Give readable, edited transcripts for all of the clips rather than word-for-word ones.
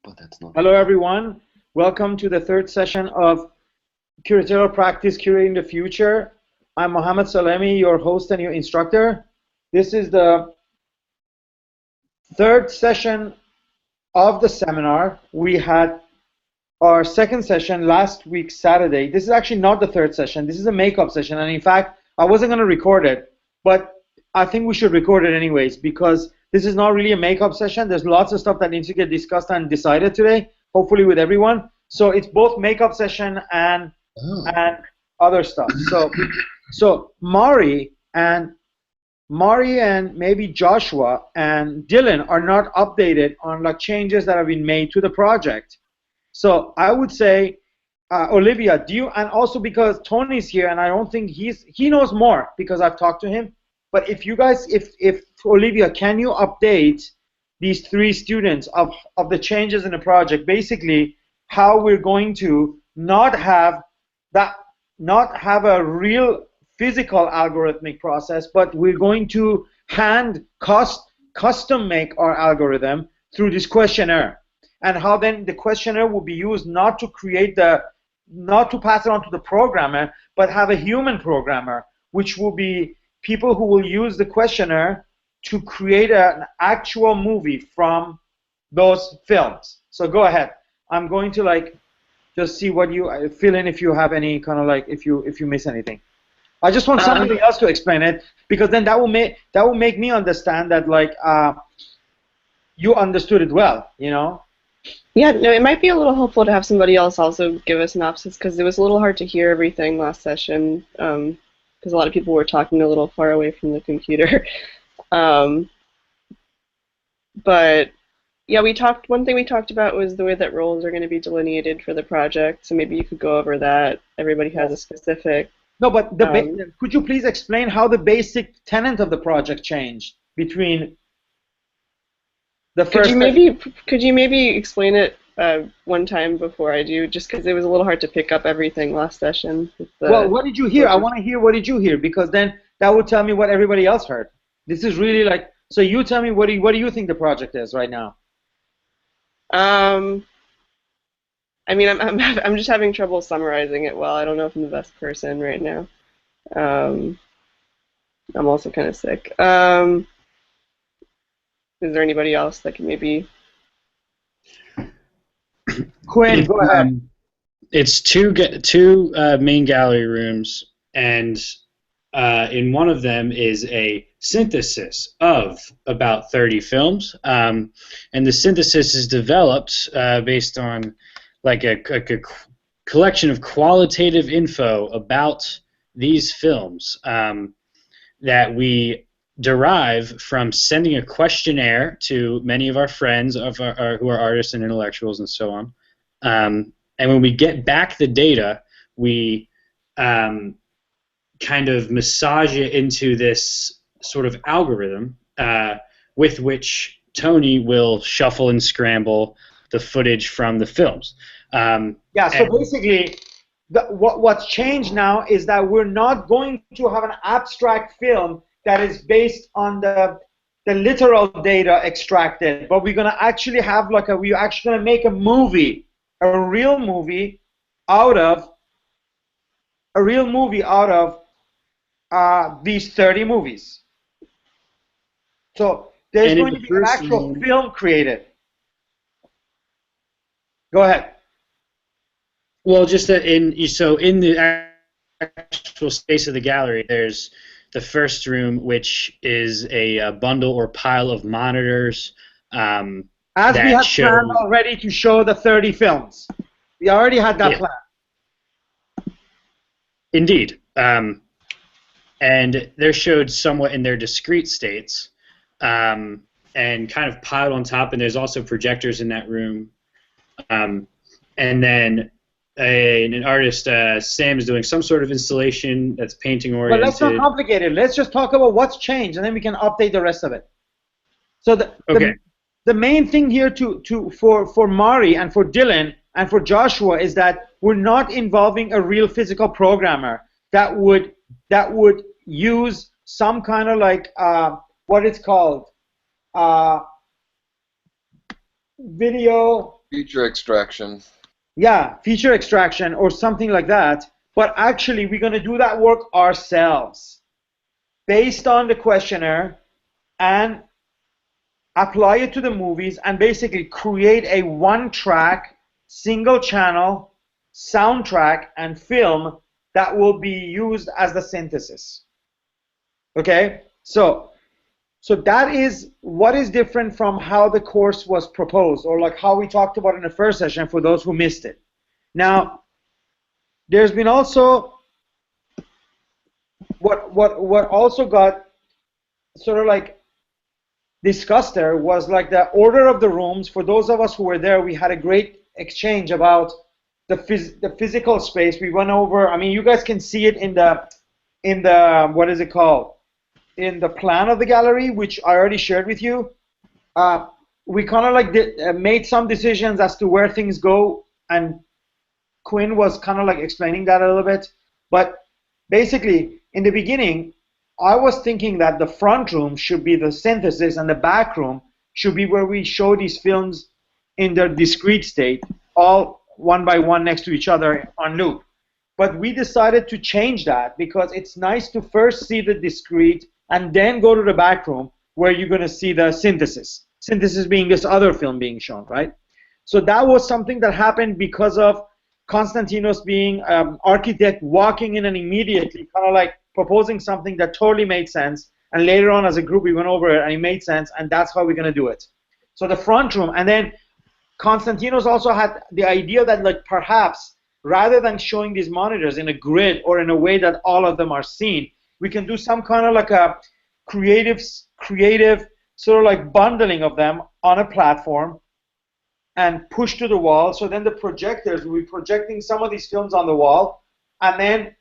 But that's not. Hello, everyone. Welcome to the third session of Curatorial Practice Curating the Future. I'm Mohammed Salemi, your host and your instructor. This is the third session of the seminar. We had our second session last week, Saturday. This is actually not the third session. This is a makeup session. And in fact, I wasn't going to record it, but I think we should record it anyways because this is not really a makeup session. There's lots of stuff that needs to get discussed and decided today, hopefully with everyone. So it's both makeup session and other stuff. So Mari and maybe Joshua and Dylan are not updated on like changes that have been made to the project. So I would say, Olivia, do you, and also because Tony's here and I don't think he knows more because I've talked to him. But if you guys, if Olivia, can you update these three students of the changes in the project? Basically, how we're going to not have a real physical algorithmic process, but we're going to custom make our algorithm through this questionnaire, and how then the questionnaire will be used not to pass it on to the programmer, but have a human programmer, which will be people who will use the questionnaire to create an actual movie from those films. So go ahead. I'm going to just see what you fill in if you have any kind of if you miss anything. I just want somebody else to explain it because then that will make me understand that you understood it well, you know. Yeah, no, it might be a little helpful to have somebody else also give a synopsis because it was a little hard to hear everything last session because a lot of people were talking a little far away from the computer. But yeah, one thing we talked about was the way that roles are going to be delineated for the project. So maybe you could go over that. Everybody has a specific. No, but could you please explain how the basic tenet of the project changed between the first? Could you maybe explain it one time before I do, just because it was a little hard to pick up everything last session. Well, what did you hear? I want to hear what did you hear, because then that would tell me what everybody else heard. This is really so you tell me what do you think the project is right now? I mean, I'm just having trouble summarizing it well. I don't know if I'm the best person right now. I'm also kind of sick. Is there anybody else that can maybe? Quinn, go ahead. It's two main gallery rooms, and in one of them is a synthesis of about 30 films, and the synthesis is developed based on a collection of qualitative info about these films that we derive from sending a questionnaire to many of our friends who are artists and intellectuals and so on. And when we get back the data, we kind of massage it into this sort of algorithm with which Tony will shuffle and scramble the footage from the films. Yeah, so basically, what's changed now is that we're not going to have an abstract film that is based on the literal data extracted, but we're going to actually have we're actually going to make a movie, a real movie out of these 30 movies. So there's going to be an actual film created. Go ahead. Well, just that in the actual space of the gallery, there's the first room, which is a bundle or pile of monitors. As we had planned already to show the 30 films. We already had that plan. Indeed. And they're showed somewhat in their discrete states and kind of piled on top, and there's also projectors in that room. And then an artist, Sam, is doing some sort of installation that's painting oriented. But let's not complicate it. Let's just talk about what's changed, and then we can update the rest of it. So the main thing here for Mari and for Dylan and for Joshua is that we're not involving a real physical programmer that would use some kind of what it's called, video Feature extraction. Yeah, feature extraction or something like that. But actually, we're going to do that work ourselves based on the questionnaire and apply it to the movies and basically create a one-track, single-channel soundtrack and film that will be used as the synthesis. Okay? So that is what is different from how the course was proposed, or like how we talked about in the first session for those who missed it. Now, there's been also what also got sort of like discussed there was like the order of the rooms. For those of us who were there, we had a great exchange about the physical space. We went over. I mean, you guys can see it in the what is it called? In the plan of the gallery, which I already shared with you. We kind of like made some decisions as to where things go, and Quinn was kind of like explaining that a little bit. But basically, in the beginning, I was thinking that the front room should be the synthesis and the back room should be where we show these films in their discrete state, all one by one next to each other on loop. But we decided to change that because it's nice to first see the discrete and then go to the back room where you're going to see the synthesis. Synthesis being this other film being shown, right? So that was something that happened because of Konstantinos being architect, walking in and immediately kind of like proposing something that totally made sense. And later on as a group, we went over it and it made sense, and that's how we're going to do it. So the front room, and then Konstantinos also had the idea that like perhaps rather than showing these monitors in a grid or in a way that all of them are seen, we can do some kind of like a creative sort of like bundling of them on a platform and push to the wall. So then the projectors will be projecting some of these films on the wall, and then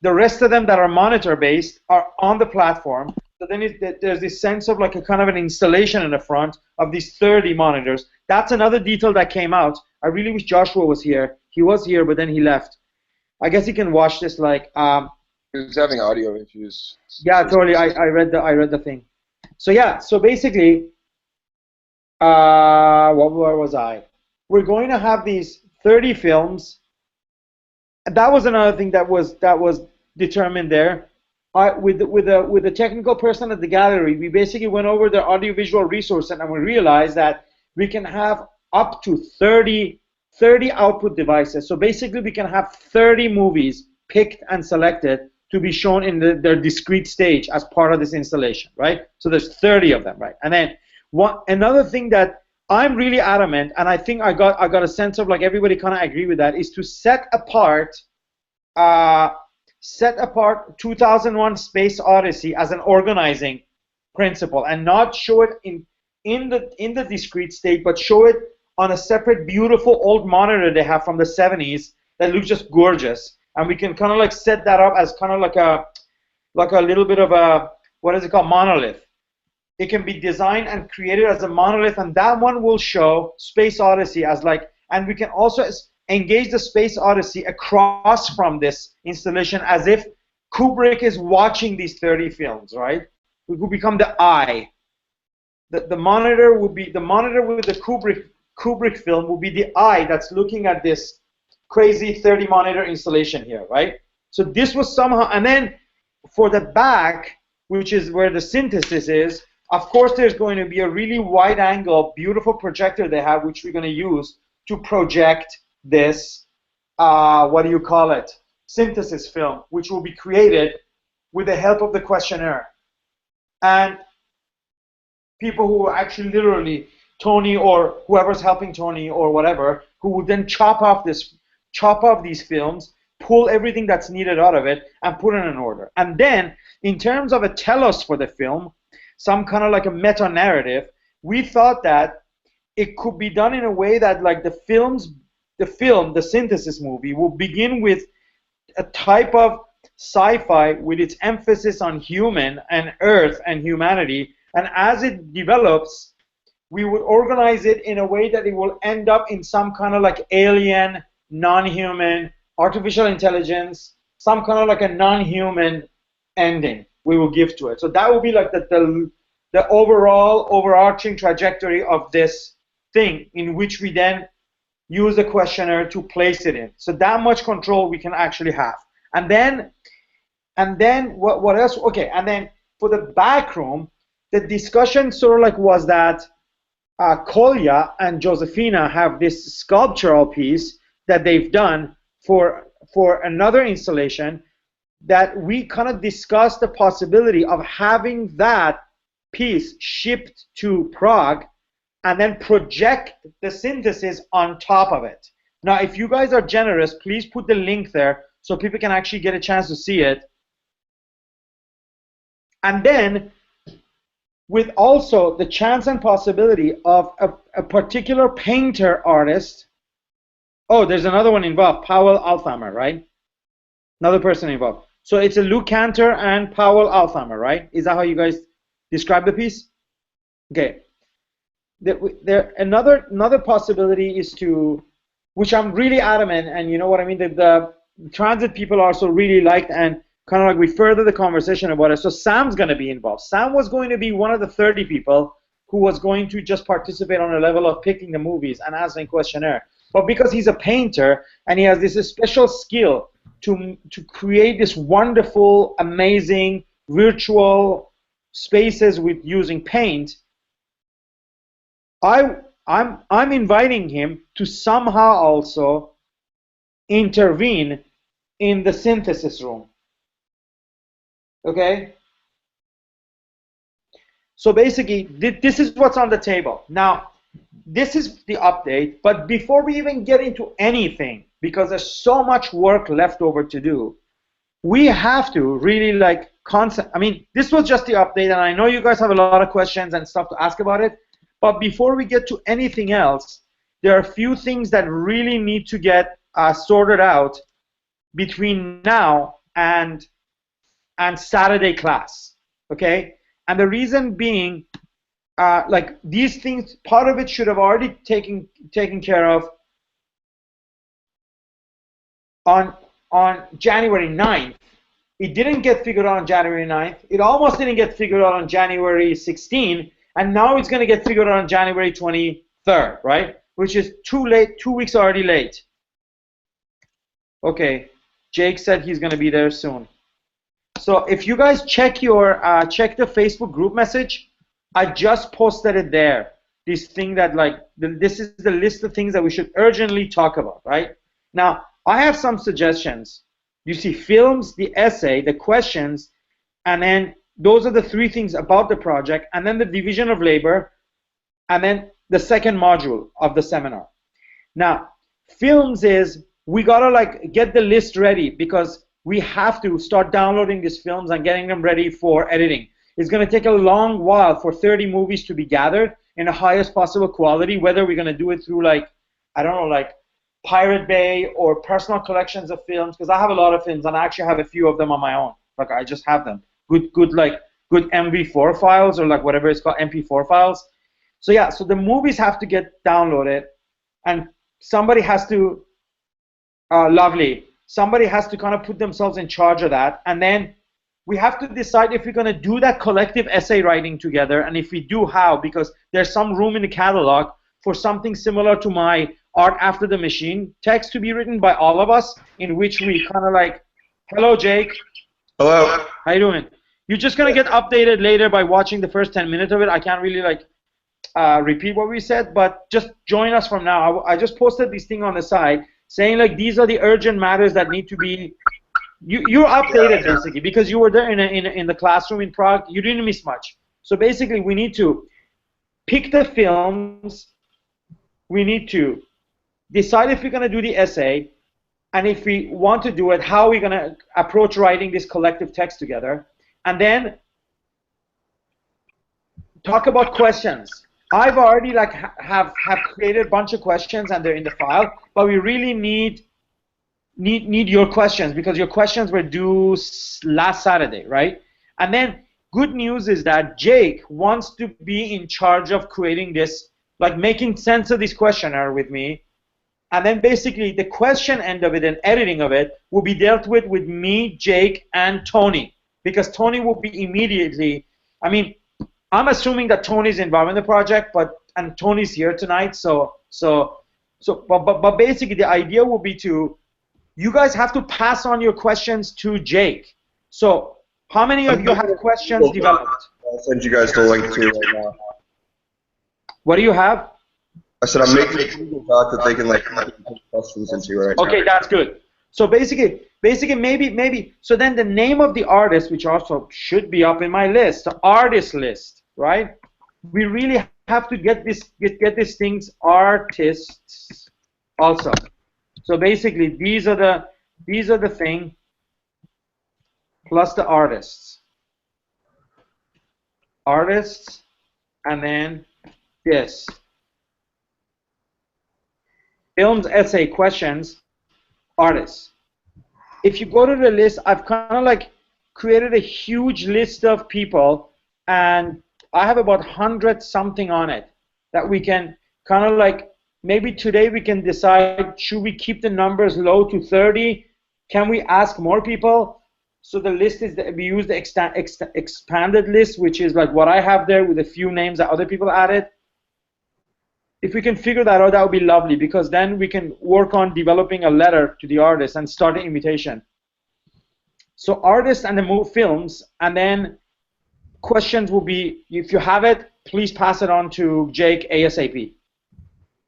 the rest of them that are monitor based are on the platform. So then there's this sense of like a kind of an installation in the front of these 30 monitors. That's another detail that came out. I really wish Joshua was here. He was here, but then he left. I guess he can watch this like. He was having audio issues. Yeah, totally. I read the thing. So yeah. So basically, where was I? We're going to have these 30 films. That was another thing that was determined there. With the technical person at the gallery, we basically went over the audiovisual resource, and we realized that we can have up to 30 output devices. So basically, we can have 30 movies picked and selected to be shown in their discrete stage as part of this installation, right? So there's 30 of them, right? And then another thing that I'm really adamant, and I think I got a sense of like everybody kind of agree with that, is to set apart 2001 Space Odyssey as an organizing principle, and not show it in the discrete state, but show it on a separate beautiful old monitor they have from the 70s that looks just gorgeous. And we can kind of like set that up as kind of like a little bit of a, what is it called, monolith. It can be designed and created as a monolith, and that one will show Space Odyssey as like, and we can also engage the Space Odyssey across from this installation as if Kubrick is watching these 30 films, right? It will become the eye. The monitor would be, the monitor with the Kubrick film will be the eye that's looking at this crazy 30 monitor installation here, right? So this was somehow, and then for the back, which is where the synthesis is, of course there's going to be a really wide angle, beautiful projector they have, which we're going to use to project this, what do you call it, synthesis film, which will be created with the help of the questionnaire. And people who are actually literally, Tony or whoever's helping Tony or whatever, who would then chop off these films, pull everything that's needed out of it, and put it in an order. And then, in terms of a telos for the film, some kind of like a meta-narrative, we thought that it could be done in a way that like the synthesis movie will begin with a type of sci-fi with its emphasis on human and Earth and humanity, and as it develops, we would organize it in a way that it will end up in some kind of like alien, non-human, artificial intelligence, some kind of like a non-human ending we will give to it. So that will be like the overall overarching trajectory of this thing, in which we then use the questionnaire to place it in. So that much control we can actually have. And then what else? Okay, and then for the back room, the discussion sort of like was that Kolya and Josefina have this sculptural piece that they've done for another installation, that we kind of discussed the possibility of having that piece shipped to Prague and then project the synthesis on top of it. Now, if you guys are generous, please put the link there so people can actually get a chance to see it. And then with also the chance and possibility of a particular painter artist. Oh, there's another one involved, Powell Althammer, right? Another person involved. So it's a Lou Cantor and Powell Althammer, right? Is that how you guys describe the piece? Okay. Another possibility is to, which I'm really adamant, and you know what I mean, the transit people also really liked, and kind of like we further the conversation about it. So Sam's going to be involved. Sam was going to be one of the 30 people who was going to just participate on a level of picking the movies and answering questionnaire. But because he's a painter and he has this special skill to create this wonderful, amazing virtual spaces with using paint, I'm inviting him to somehow also intervene in the synthesis room. Okay? So basically, this is what's on the table. Now, this is the update, but before we even get into anything, because there's so much work left over to do, we have to really like I mean, this was just the update, and I know you guys have a lot of questions and stuff to ask about it, but before we get to anything else, there are a few things that really need to get sorted out between now and Saturday class, okay? And the reason being, like these things, part of it should have already taken care of on January 9th. It didn't get figured out on January 9th. It almost didn't get figured out on January 16th, and now it's going to get figured out on January 23rd, right? Which is too late, 2 weeks already late. Okay, Jake said he's going to be there soon. So if you guys check the Facebook group message, I just posted it there. This thing that this is the list of things that we should urgently talk about, right? Now, I have some suggestions. You see films, the essay, the questions, and then those are the three things about the project, and then the division of labor, and then the second module of the seminar. Now, films is, we gotta like get the list ready because we have to start downloading these films and getting them ready for editing. It's gonna take a long while for 30 movies to be gathered in the highest possible quality, whether we're gonna do it through like, I don't know, like Pirate Bay or personal collections of films, because I have a lot of films and I actually have a few of them on my own. Like I just have them. Good MV4 files or like whatever it's called, MP4 files. So yeah, so the movies have to get downloaded, and somebody has to, somebody has to kind of put themselves in charge of that, and then we have to decide if we're going to do that collective essay writing together, and if we do, how, because there's some room in the catalog for something similar to my Art After the Machine text to be written by all of us, in which we kind of like, hello Jake. Hello. How you doing? You're just going to get updated later by watching the first 10 minutes of it. I can't really like repeat what we said, but just join us from now. I just posted this thing on the side saying like these are the urgent matters that need to be, you're updated basically because you were there in the classroom in Prague. You didn't miss much. So basically we need to pick the films, we need to decide if we're going to do the essay, and if we want to do it, how we're going to approach writing this collective text together, and then talk about questions. I've already like have created a bunch of questions and they're in the file, but we really need your questions because your questions were due last Saturday, right? And then good news is that Jake wants to be in charge of creating this, like making sense of this questionnaire with me. And then basically the question end of it and editing of it will be dealt with me, Jake, and Tony. Because Tony will be immediately, I mean, I'm assuming that Tony's involved in the project, and Tony's here tonight, so So, but basically the idea will be to, you guys have to pass on your questions to Jake. So how many of you have questions developed? I'll send you guys the link to right now. What do you have? I said I'm making a Google Doc that they can like put questions into right now. Okay, that's good. So basically maybe, so then the name of the artist, which also should be up in my list, the artist list, right? We really have to get these things artists also. So basically these are the thing plus the artists. Artists, and then this. Films, essay, questions, artists. If you go to the list, I've kind of like created a huge list of people, and I have about 100 something on it that we can kind of like, maybe today we can decide, should we keep the numbers low to 30? Can we ask more people? So the list is that we use the expanded list, which is like what I have there with a few names that other people added. If we can figure that out, that would be lovely, because then we can work on developing a letter to the artist and start an invitation. So artists and the films, and then questions will be, if you have it, please pass it on to Jake ASAP.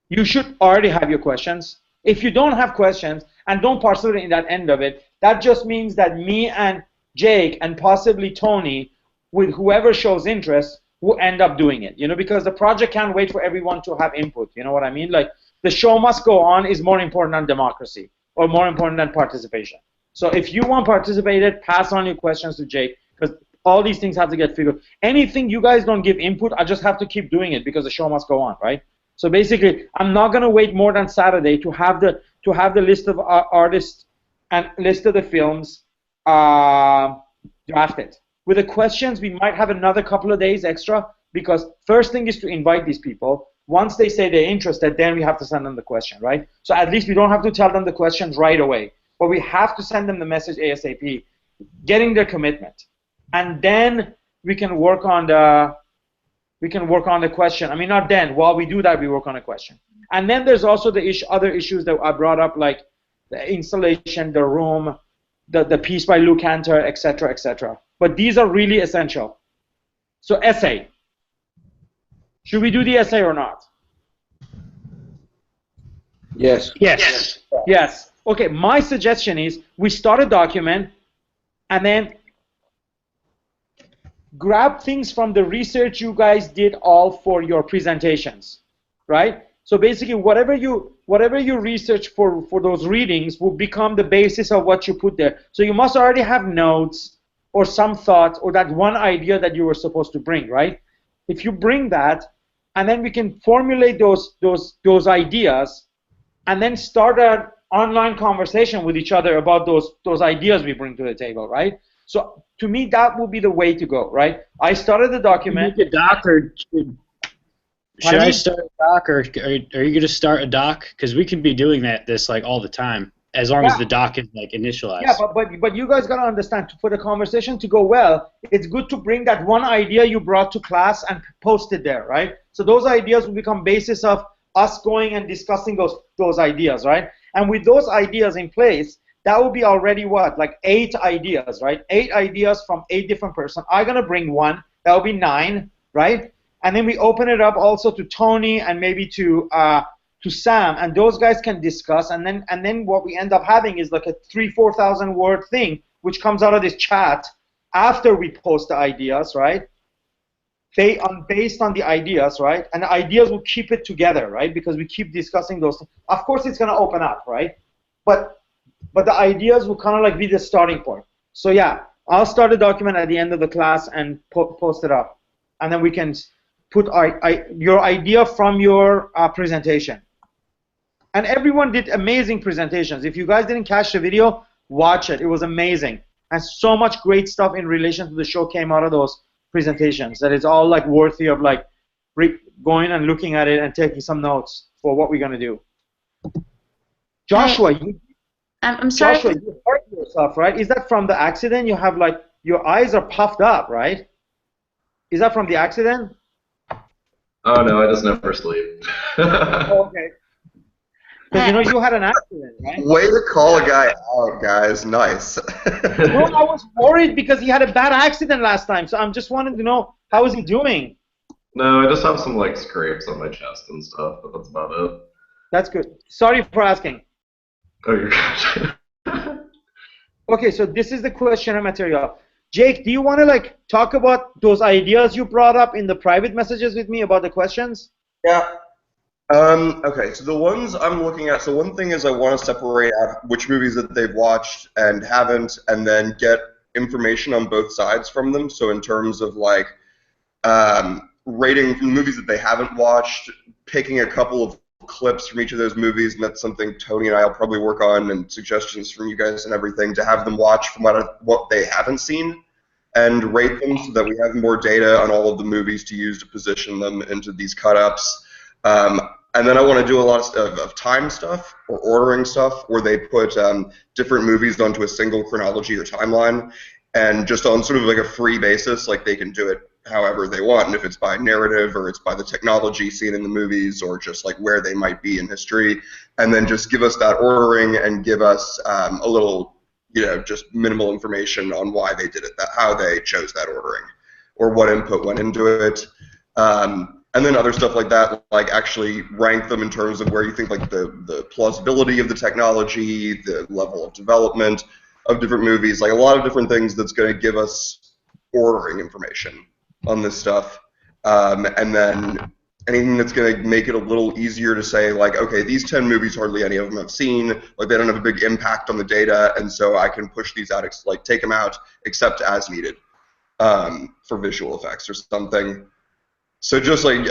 You should already have your questions. If you don't have questions and don't participate in that end of it, that just means that me and Jake and possibly Tony, with whoever shows interest, will end up doing it, you know, because the project can't wait for everyone to have input, you know what I mean? Like, the show must go on is more important than democracy, or more important than participation. So if you want participated, pass on your questions to Jake, because all these things have to get figured. Anything you guys don't give input, I just have to keep doing it because the show must go on, right? So basically, I'm not gonna wait more than Saturday to have the list of artists and list of the films drafted. With the questions, we might have another couple of days extra, because first thing is to invite these people. Once they say they're interested, then we have to send them the question, right? So at least we don't have to tell them the questions right away, but we have to send them the message ASAP, getting their commitment, and then we can work on the question. I mean, not then. While we do that, we work on a question. And then there's also the other issues that I brought up, like the installation, the room, the piece by Lou Cantor, etc., etc. But these are really essential. So essay. Should we do the essay or not? Yes. Yes. Yes. Okay, my suggestion is we start a document and then grab things from the research you guys did all for your presentations, right? So basically whatever you research for those readings will become the basis of what you put there. So you must already have notes or some thoughts or that one idea that you were supposed to bring, right? If you bring that, and then we can formulate those ideas, and then start an online conversation with each other about those ideas we bring to the table, right? So to me, that would be the way to go, right? I started the document. Make a doc, or should I start a doc, or are you going to start a doc? Because we can be doing this like all the time, as long as the doc is like initialized. Yeah, but you guys got to understand, for the conversation to go well, it's good to bring that one idea you brought to class and post it there, right? So those ideas will become basis of us going and discussing those ideas, right? And with those ideas in place, that will be already what, like 8 ideas, right? 8 ideas from 8 different persons. I'm gonna bring one. That will be 9, right? And then we open it up also to Tony and maybe to Sam, and those guys can discuss. And then what we end up having is like a 3,000-4,000 word thing, which comes out of this chat after we post the ideas, right? Based on the ideas, right? And the ideas will keep it together, right? Because we keep discussing those things. Of course, it's gonna open up, right? But the ideas will kind of like be the starting point. So yeah, I'll start a document at the end of the class and post it up, and then we can put your idea from your presentation. And everyone did amazing presentations. If you guys didn't catch the video, watch it. It was amazing, and so much great stuff in relation to the show came out of those presentations that is all like worthy of like going and looking at it and taking some notes for what we're gonna do. Joshua, I'm sorry. Joshua, you hurt yourself, right? Is that from the accident? You have like, your eyes are puffed up, right? Is that from the accident? Oh no, I just never sleep. Okay. Because you know you had an accident, right? Way to call a guy out, guys. Nice. No, I was worried because he had a bad accident last time, so I'm just wanting to know how is he doing. No, I just have some like scrapes on my chest and stuff, but that's about it. That's good. Sorry for asking. Oh, you're good. Okay, so this is the questionnaire material. Jake, do you want to like talk about those ideas you brought up in the private messages with me about the questions? Yeah. Okay, so the ones I'm looking at, so one thing is I want to separate out which movies that they've watched and haven't, and then get information on both sides from them. So in terms of like rating movies that they haven't watched, picking a couple of clips from each of those movies, and that's something Tony and I will probably work on, and suggestions from you guys and everything to have them watch from what they haven't seen and rate them so that we have more data on all of the movies to use to position them into these cut-ups. And then I want to do a lot of time stuff or ordering stuff where they put different movies onto a single chronology or timeline, and just on sort of like a free basis, like they can do it however they want, and if it's by narrative or it's by the technology seen in the movies or just like where they might be in history, and then just give us that ordering and give us a little, just minimal information on why they did it, how they chose that ordering, or what input went into it. And then other stuff like that, like actually rank them in terms of where you think like the plausibility of the technology, the level of development of different movies, like a lot of different things that's going to give us ordering information on this stuff. And then anything that's going to make it a little easier to say, like, okay, these 10 movies, hardly any of them I've seen, like they don't have a big impact on the data, and so I can push these out, like take them out except as needed for visual effects or something. So just like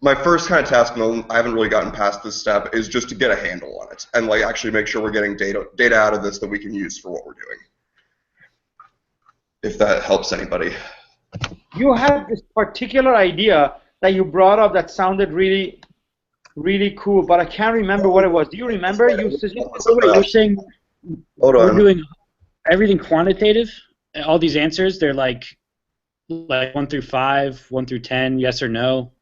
my first kind of task, and I haven't really gotten past this step, is just to get a handle on it and like actually make sure we're getting data out of this that we can use for what we're doing. If that helps anybody. You had this particular idea that you brought up that sounded really, really cool, but I can't remember what it was. Do you remember? You're saying we're doing everything quantitative? All these answers, they're like 1 through 5, 1 through 10, yes or no,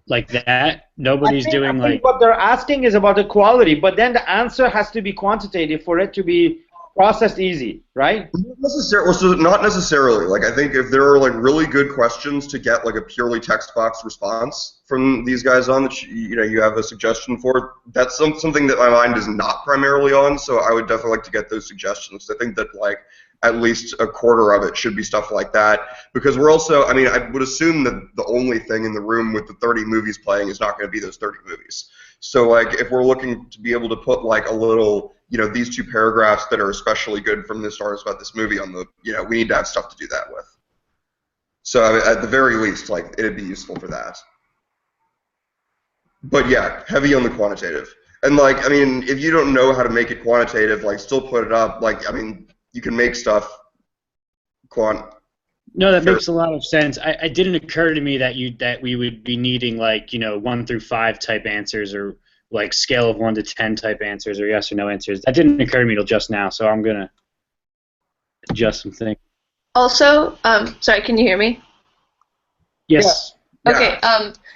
like that. Nobody's doing like. What they're asking is about the quality, but then the answer has to be quantitative for it to be processed easy, right? Not necessarily. Like I think if there are like really good questions to get like a purely text box response from these guys on that you have a suggestion for, that's something that my mind is not primarily on. So I would definitely like to get those suggestions. I think that like at least a quarter of it should be stuff like that, because we're also, I mean, I would assume that the only thing in the room with the 30 movies playing is not going to be those 30 movies. So like if we're looking to be able to put like a little, these 2 paragraphs that are especially good from this artist about this movie on the, we need to have stuff to do that with. So I mean, at the very least, like it'd be useful for that. But yeah, heavy on the quantitative. And like, I mean, if you don't know how to make it quantitative, like still put it up. Like, I mean, you can make stuff No, that makes a lot of sense. It didn't occur to me that we would be needing like 1 through 5 type answers, or like scale of 1 to 10 type answers, or yes or no answers. That didn't occur to me till just now, so I'm gonna adjust some things. Also, sorry, can you hear me? Yes. Yeah. Okay.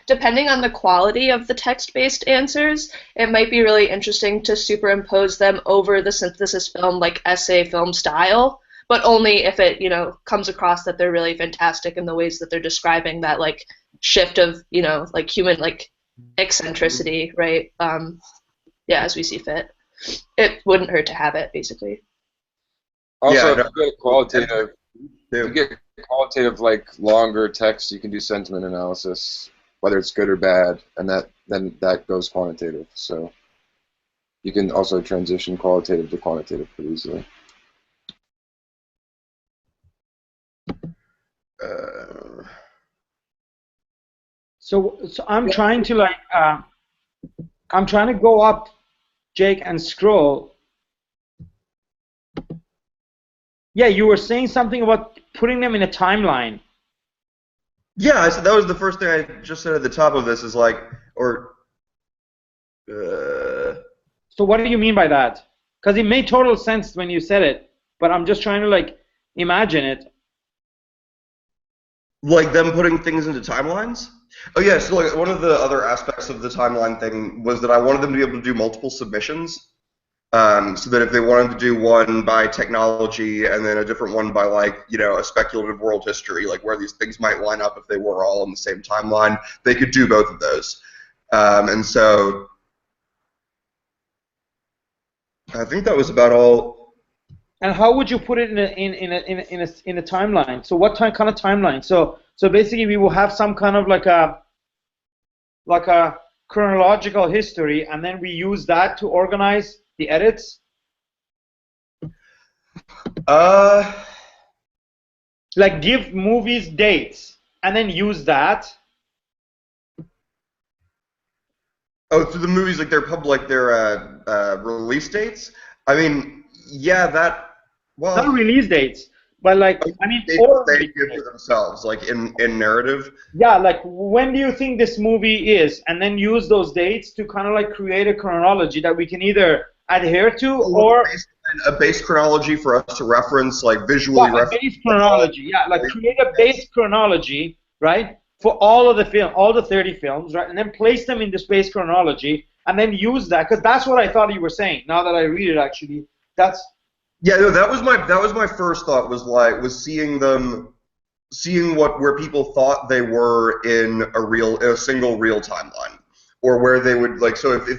Depending on the quality of the text-based answers, it might be really interesting to superimpose them over the synthesis film, like essay film style, but only if it, comes across that they're really fantastic in the ways that they're describing that, like, shift of, like, human, like, eccentricity, right? Yeah, as we see fit. It wouldn't hurt to have it, basically. Also, if you get qualitative, like longer text, you can do sentiment analysis, whether it's good or bad, and then that goes quantitative. So you can also transition qualitative to quantitative pretty easily. So I'm trying to like I'm trying to go up, Jake, and scroll. Yeah, you were saying something about putting them in a timeline. Yeah, I said that was the first thing I just said at the top of this is like, So what do you mean by that? Because it made total sense when you said it, but I'm just trying to like imagine it. Like them putting things into timelines? Oh yeah, so like one of the other aspects of the timeline thing was that I wanted them to be able to do multiple submissions. So that if they wanted to do one by technology and then a different one by like, a speculative world history, like where these things might line up if they were all in the same timeline, they could do both of those. And so I think that was about all. And how would you put it in a timeline? So what kind of timeline? So basically we will have some kind of like a chronological history, and then we use that to organize the edits. Like give movies dates and then use that. Oh, so the movies, like their release dates. I mean, yeah, that. Well, not release dates, but like I mean, or they give to themselves, like in narrative. Yeah, like when do you think this movie is, and then use those dates to kind of like create a chronology that we can either adhere to or a base chronology for us to reference, like visually reference. Base chronology, yeah, like create a base chronology, right, for all of the film, all the 30 films, right, and then place them in this base chronology, and then use that, because that's what I thought you were saying. Now that I read it, actually, that's. Yeah, no, that was my first thought, was seeing where people thought they were in a single real timeline, or where they would like. So if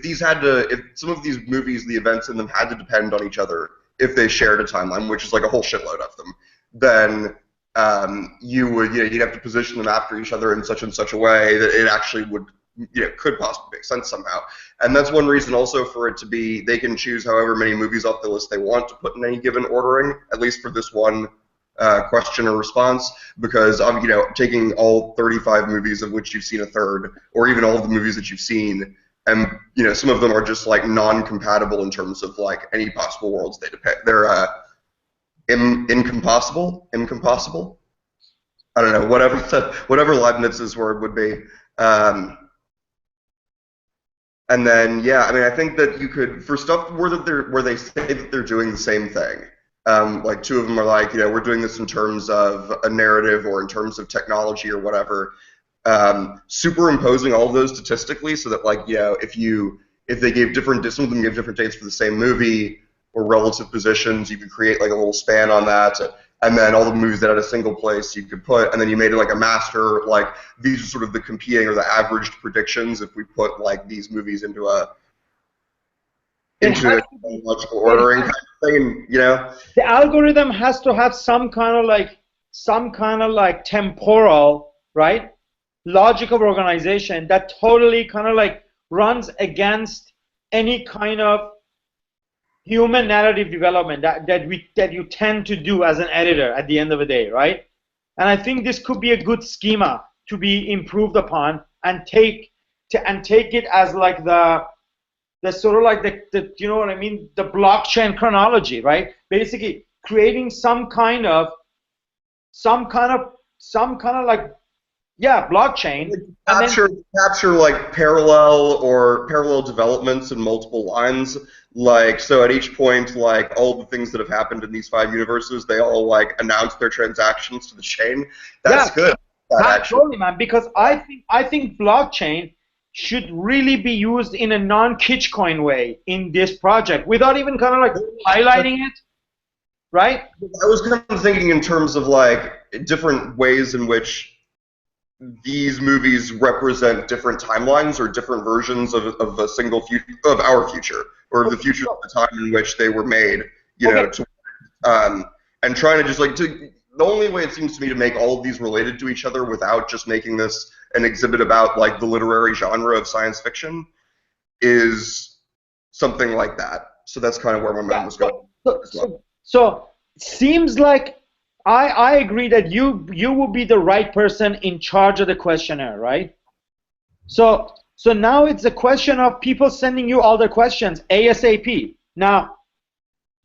some of these movies, the events in them had to depend on each other if they shared a timeline, which is like a whole shitload of them, then you'd have to position them after each other in such and such a way that it actually would. Could possibly make sense somehow. And that's one reason also for it to be, they can choose however many movies off the list they want to put in any given ordering, at least for this one question or response, because taking all 35 movies of which you've seen a third, or even all of the movies that you've seen, and some of them are just like non-compatible in terms of like any possible worlds they depict. They're incompossible. I don't know, whatever Leibniz's word would be. And then, yeah, I mean, I think that you could, for stuff where they say that they're doing the same thing, like two of them are like, we're doing this in terms of a narrative or in terms of technology or whatever, superimposing all of those statistically so that, like, if they gave some of them gave different dates for the same movie or relative positions, you could create like a little span on that. And then all the movies that had a single place you could put, and then you made it like a master, like these are sort of the competing or the averaged predictions if we put like these movies into a chronological ordering kind of thing, The algorithm has to have some kind of like temporal, right, logic of organization that totally kind of like runs against any kind of human narrative development that you tend to do as an editor at the end of the day, right? And I think this could be a good schema to be improved upon and take it as like the sort of like the you know what I mean, the blockchain chronology, right? Basically creating some kind of like, yeah, blockchain. Capture like parallel developments in multiple lines. Like, so at each point, like all the things that have happened in these 5 universes, they all like announce their transactions to the chain. That's good. Totally, man. Because I think blockchain should really be used in a non-Kitchcoin way in this project, without even kind of like highlighting it, right? I was kind of thinking in terms of like different ways in which these movies represent different timelines or different versions of a single of our future, or the future of the time in which they were made, and trying to just like the only way it seems to me to make all of these related to each other without just making this an exhibit about like the literary genre of science fiction is something like that. So that's kind of where my mind was going. So seems like I agree that you will be the right person in charge of the questionnaire, right? So now it's a question of people sending you all their questions ASAP. Now,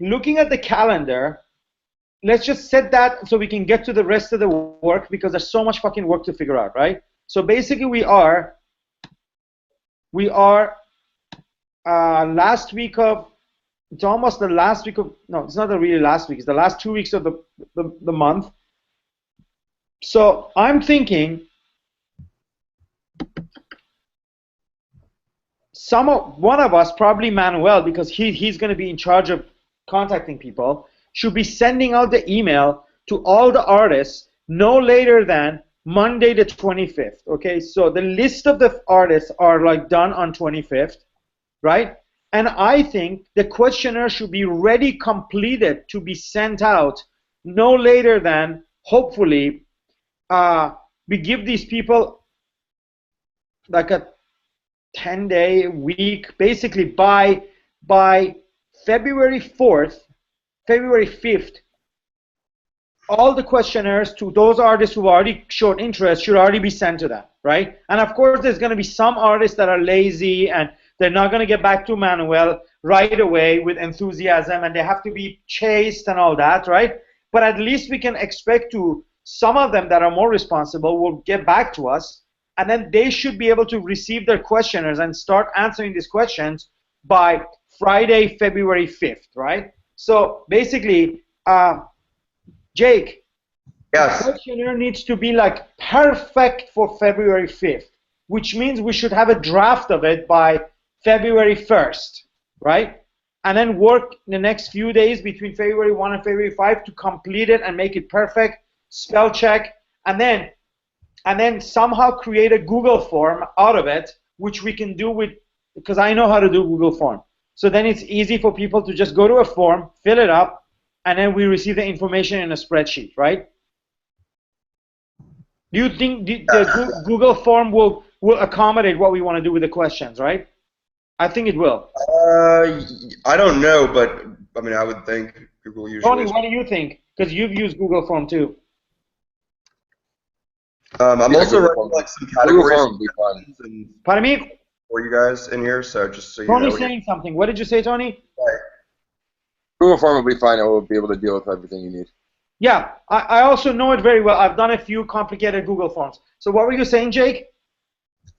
looking at the calendar, let's just set that so we can get to the rest of the work, because there's so much fucking work to figure out, right? So basically we are last week of, it's almost the last week of, no, it's not the really last week, it's the last 2 weeks of the month. So I'm thinking one of us, probably Manuel, because he's going to be in charge of contacting people, should be sending out the email to all the artists no later than Monday the 25th. Okay, so the list of the artists are like done on 25th, right? And I think the questionnaire should be ready, completed to be sent out no later than, hopefully, we give these people like a 10-day week, basically by February 4th, February 5th, all the questionnaires to those artists who already showed interest should already be sent to them, right? And of course, there's going to be some artists that are lazy and they're not going to get back to Manuel right away with enthusiasm, and they have to be chased and all that, right? But at least we can expect to some of them that are more responsible will get back to us, and then they should be able to receive their questionnaires and start answering these questions by Friday, February 5th, right? So basically, Jake, yes. the questionnaire needs to be like perfect for February 5th, which means we should have a draft of it by February 1st, right? And then work the next few days between February 1 and February 5 to complete it and make it perfect, spell check, and then somehow create a Google form out of it, which we can do with, because I know how to do Google form. So then it's easy for people to just go to a form, fill it up, and then we receive the information in a spreadsheet, right? Do you think the Google form will accommodate what we want to do with the questions, right? I think it will. I don't know, but I mean, I would think Google usually. Tony, what do you think? Because you've used Google form too. I'm also writing like some categories. Pardon me? For you guys in here, so just so you Tony's know. saying something. What did you say, Tony? Right. Google form will be fine. It will be able to deal with everything you need. Yeah, I also know it very well. I've done a few complicated Google forms. So what were you saying, Jake?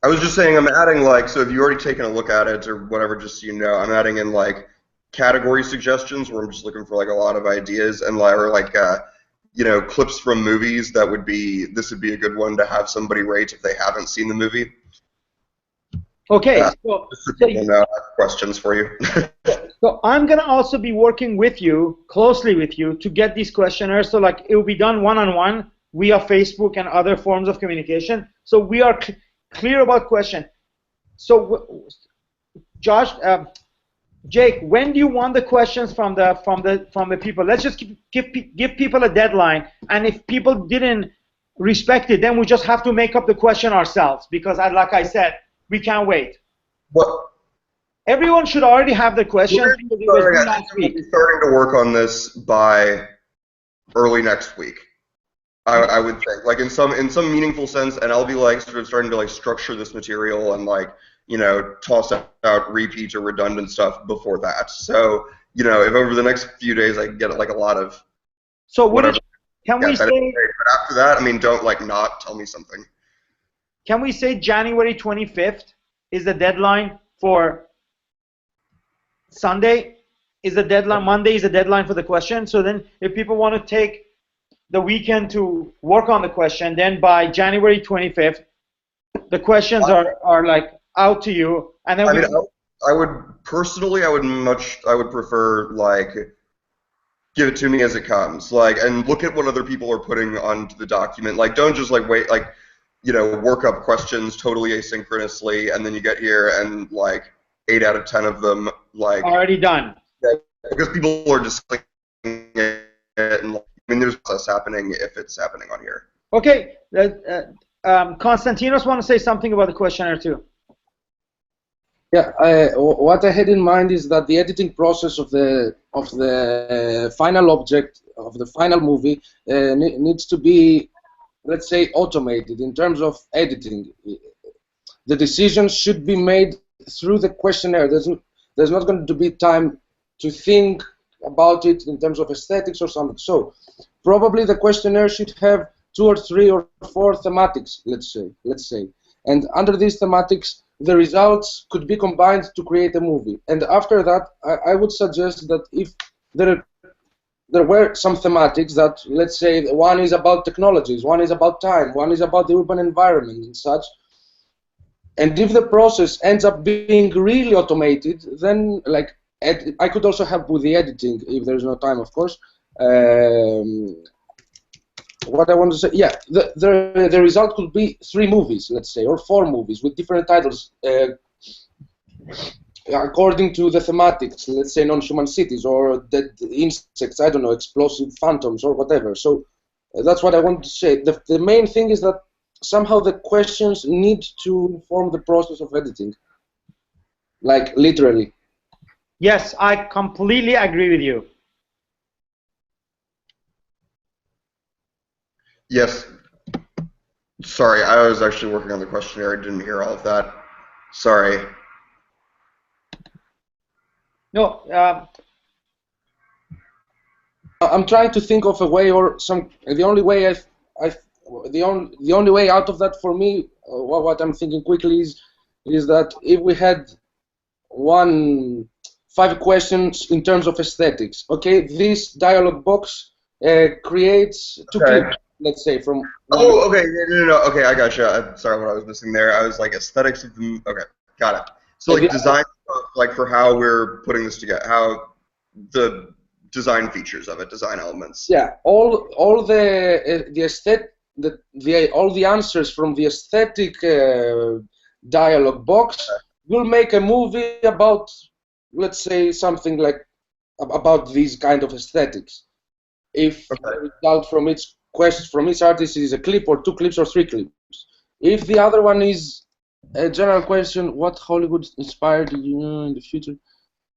I was just saying I'm adding like, so if you've already taken a look at it or whatever, just so you know, I'm adding in like category suggestions where I'm just looking for like a lot of ideas and like, or like you know, clips from movies that would be, this would be a good one to have somebody rate if they haven't seen the movie. Okay, so people know I have questions for you. So I'm going to also be working with you, closely with you, to get these questionnaires. So like it will be done one-on-one via Facebook and other forms of communication. So we are clear about question. So Josh, Jake, when do you want the questions from the people? Let's just give people a deadline, and if people didn't respect it, then we just have to make up the question ourselves, because like I said, we can't wait. What? Everyone should already have the questions. Because it was due last week. We're starting to work on this by early next week. I would think, like in some meaningful sense, and I'll be like sort of starting to like structure this material and like, you know, toss out repeat or redundant stuff before that. So, you know, if over the next few days I can get like a lot of. So what? Can we say? But after that, I mean, don't like not tell me something. Can we say January 25th is the deadline for Sunday? Is the deadline? Monday is the deadline for the question. So then, if people want to take the weekend to work on the question, then by January 25th, the questions are like out to you, and then I mean, I would personally, I would prefer like give it to me as it comes, like, and look at what other people are putting onto the document. Like, don't just like wait, like, you know, work up questions totally asynchronously, and then you get here and like 8 out of 10 of them like already done. Yeah, because people are just clicking it, and like, I mean, there's process happening if it's happening on here. Okay, Konstantinos want to say something about the questionnaire too. Yeah, what I had in mind is that the editing process of the final object of the final movie needs to be, let's say, automated in terms of editing. The decisions should be made through the questionnaire. There's not going to be time to think about it in terms of aesthetics or something. So probably the questionnaire should have 2 or 3 or 4 thematics, let's say. And under these thematics, the results could be combined to create a movie. And after that, I would suggest that if there were some thematics that, let's say, one is about technologies, one is about time, one is about the urban environment and such, And if the process ends up being really automated, then like I could also help with the editing if there's no time, of course. What I want to say, yeah, the result could be 3 movies, let's say, or 4 movies with different titles according to the thematics, let's say non-human cities or dead insects, I don't know, explosive phantoms or whatever. So that's what I want to say. The main thing is that somehow the questions need to inform the process of editing, like literally. Yes, I completely agree with you. Yes. Sorry, I was actually working on the questionnaire. I didn't hear all of that. Sorry. No, I'm trying to think of a way or some. The only way the only way out of that for me, what I'm thinking quickly is that if we had 5 questions in terms of aesthetics. Okay, this dialog box creates 2 clips, let's say, from. Oh, okay, no. Okay, I gotcha. I'm sorry, what I was missing there. I was like aesthetics of the. Okay, got it. So like design, like for how we're putting this together, how the design features of it, design elements. Yeah, all the aesthetic, all the answers from the aesthetic dialog box will make a movie about, let's say, something like about these kind of aesthetics. If the result from each question from each artist is a clip or 2 clips or 3 clips. If the other one is a general question, what Hollywood inspired you in the future?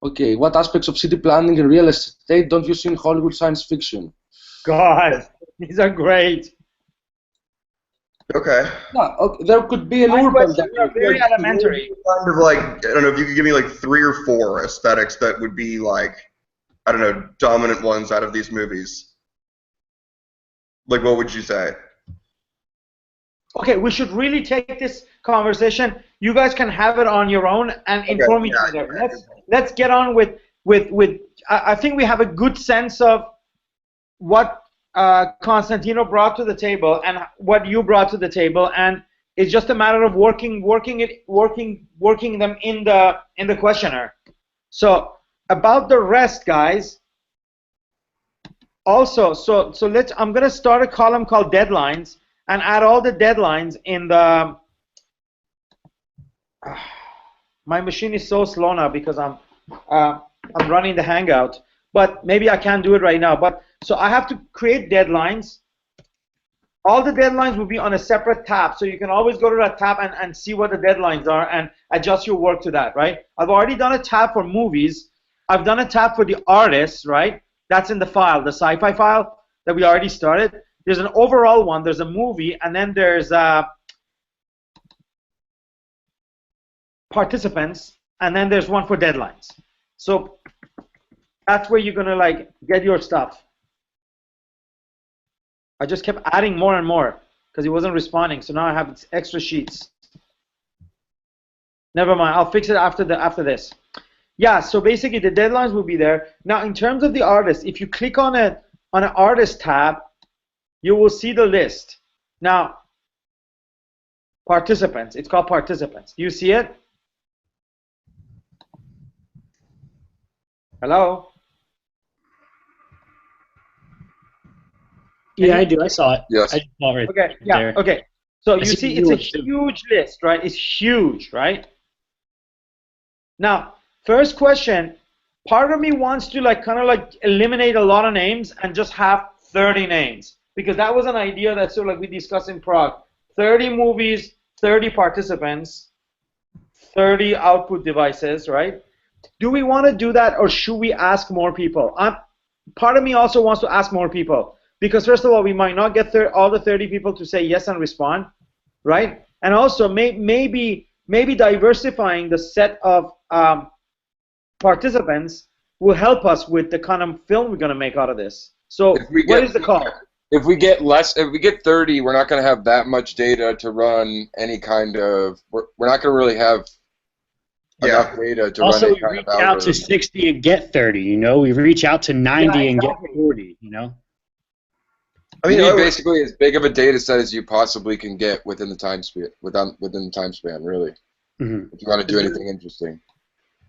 Okay, what aspects of city planning and real estate don't you see in Hollywood science fiction? God, these are great. Okay. Yeah, okay. There could be an urban. Very elementary. Kind of like, I don't know if you could give me like 3 or 4 aesthetics that would be like, I don't know, dominant ones out of these movies. Like, what would you say? Okay, we should really take this conversation. You guys can have it on your own and inform each other. Let's get on with. I think we have a good sense of what Constantino brought to the table and what you brought to the table, and it's just a matter of working them in the questionnaire. So about the rest, guys. Also, so I'm gonna start a column called deadlines and add all the deadlines in the. My machine is so slow now because I'm running the Hangout, but maybe I can't do it right now. But so I have to create deadlines. All the deadlines will be on a separate tab, so you can always go to that tab and see what the deadlines are and adjust your work to that, right? I've already done a tab for movies. I've done a tab for the artists, right? That's in the file, the sci-fi file that we already started. There's an overall one, there's a movie, and then there's participants, and then there's one for deadlines. So that's where you're gonna like get your stuff. I just kept adding more and more because he wasn't responding, so now I have extra sheets. Never mind, I'll fix it after this. Yeah, so basically the deadlines will be there. Now in terms of the artist, if you click on an artist tab, you will see the list. Now, participants, it's called participants. Do you see it? Hello? Yeah, I do. I saw it. Yes. I saw it right Okay, yeah, there. okay. So you see it's a huge list, right? It's huge, right? Now, first question, part of me wants to like kind of like eliminate a lot of names and just have 30 names, because that was an idea that sort of like we discussed in Prague. 30 movies, 30 participants, 30 output devices, right? Do we want to do that, or should we ask more people? Part of me also wants to ask more people, because first of all, we might not get all the 30 people to say yes and respond, right? And also maybe diversifying the set of participants will help us with the kind of film we're going to make out of this. So what is the call? If we get 30, we're not going to have that much data to run any kind of. We're not going to really have enough data to run any kind of algorithm. Also, we reach out to 60 and get 30. You know, we reach out to 90 and get 40. You know. I mean, you need basically as big of a data set as you possibly can get within the time span. Within the time span, really. if you want to do anything interesting.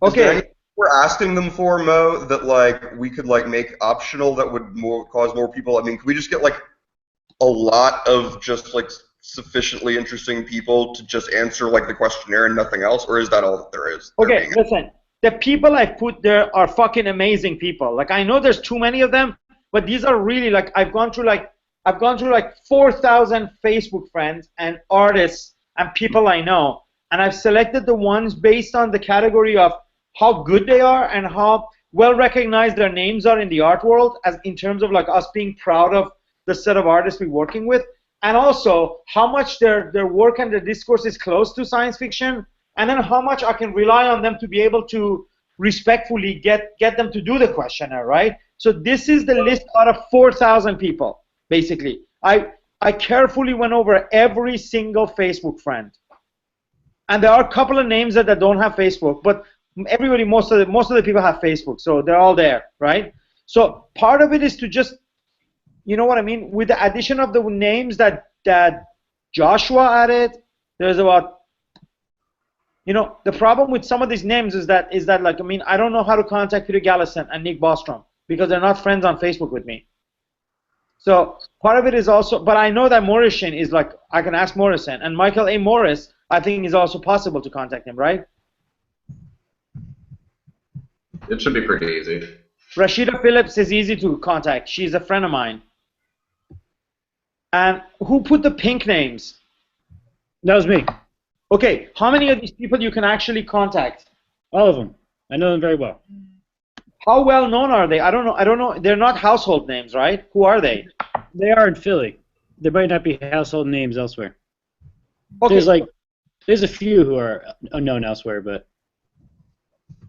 Okay. We're asking them for, Mo, that like we could like make optional that would cause more people. I mean, could we just get like a lot of just like sufficiently interesting people to just answer like the questionnaire and nothing else, or is that all that there is? Okay, listen. The people I put there are fucking amazing people. Like I know there's too many of them, but these are really like I've gone through like 4,000 Facebook friends and artists and people I know, and I've selected the ones based on the category of how good they are and how well recognized their names are in the art world, as in terms of like us being proud of the set of artists we're working with, and also how much their work and their discourse is close to science fiction, and then how much I can rely on them to be able to respectfully get them to do the questionnaire, right? So this is the list out of 4,000 people, basically. I carefully went over every single Facebook friend. And there are a couple of names that don't have Facebook, but everybody, most of the people have Facebook, so they're all there, right? So part of it is to just, you know what I mean, with the addition of the names that Joshua added, there's about, you know, the problem with some of these names is that like, I mean, I don't know how to contact Peter Gallison and Nick Bostrom because they're not friends on Facebook with me. So part of it is also, but I know that Morrison is like, I can ask Morrison, and Michael A. Morris, I think is also possible to contact him, right? It should be pretty easy. Rashida Phillips is easy to contact. She's a friend of mine. And who put the pink names? That was me. Okay, how many of these people you can actually contact? All of them. I know them very well. How well known are they? I don't know. They're not household names, right? Who are they? They are in Philly. There might not be household names elsewhere. Okay. There's a few who are unknown elsewhere, but.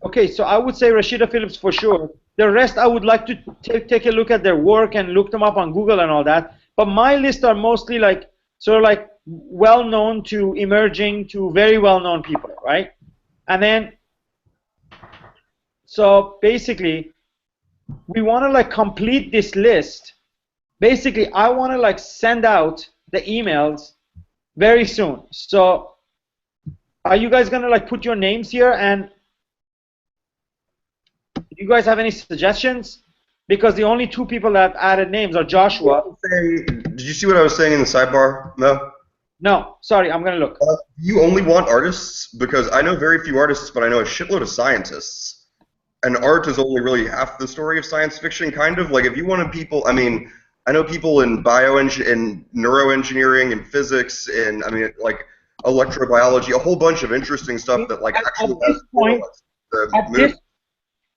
Okay, so I would say Rashida Phillips for sure. The rest, I would like to take a look at their work and look them up on Google and all that. But my list are mostly like sort of like well-known to emerging to very well-known people, right? And then, so basically, we want to like complete this list. Basically, I want to like send out the emails very soon. So, are you guys gonna like put your names here? And do you guys have any suggestions? Because the only two people that added names are Joshua. Did you see what I was saying in the sidebar? No. No, sorry, I'm gonna look. You only want artists? Because I know very few artists, but I know a shitload of scientists. And art is only really half the story of science fiction, kind of. Like, if you wanted people, I mean, I know people in in neuroengineering and physics and, I mean, like, electrobiology, a whole bunch of interesting stuff that, like, actually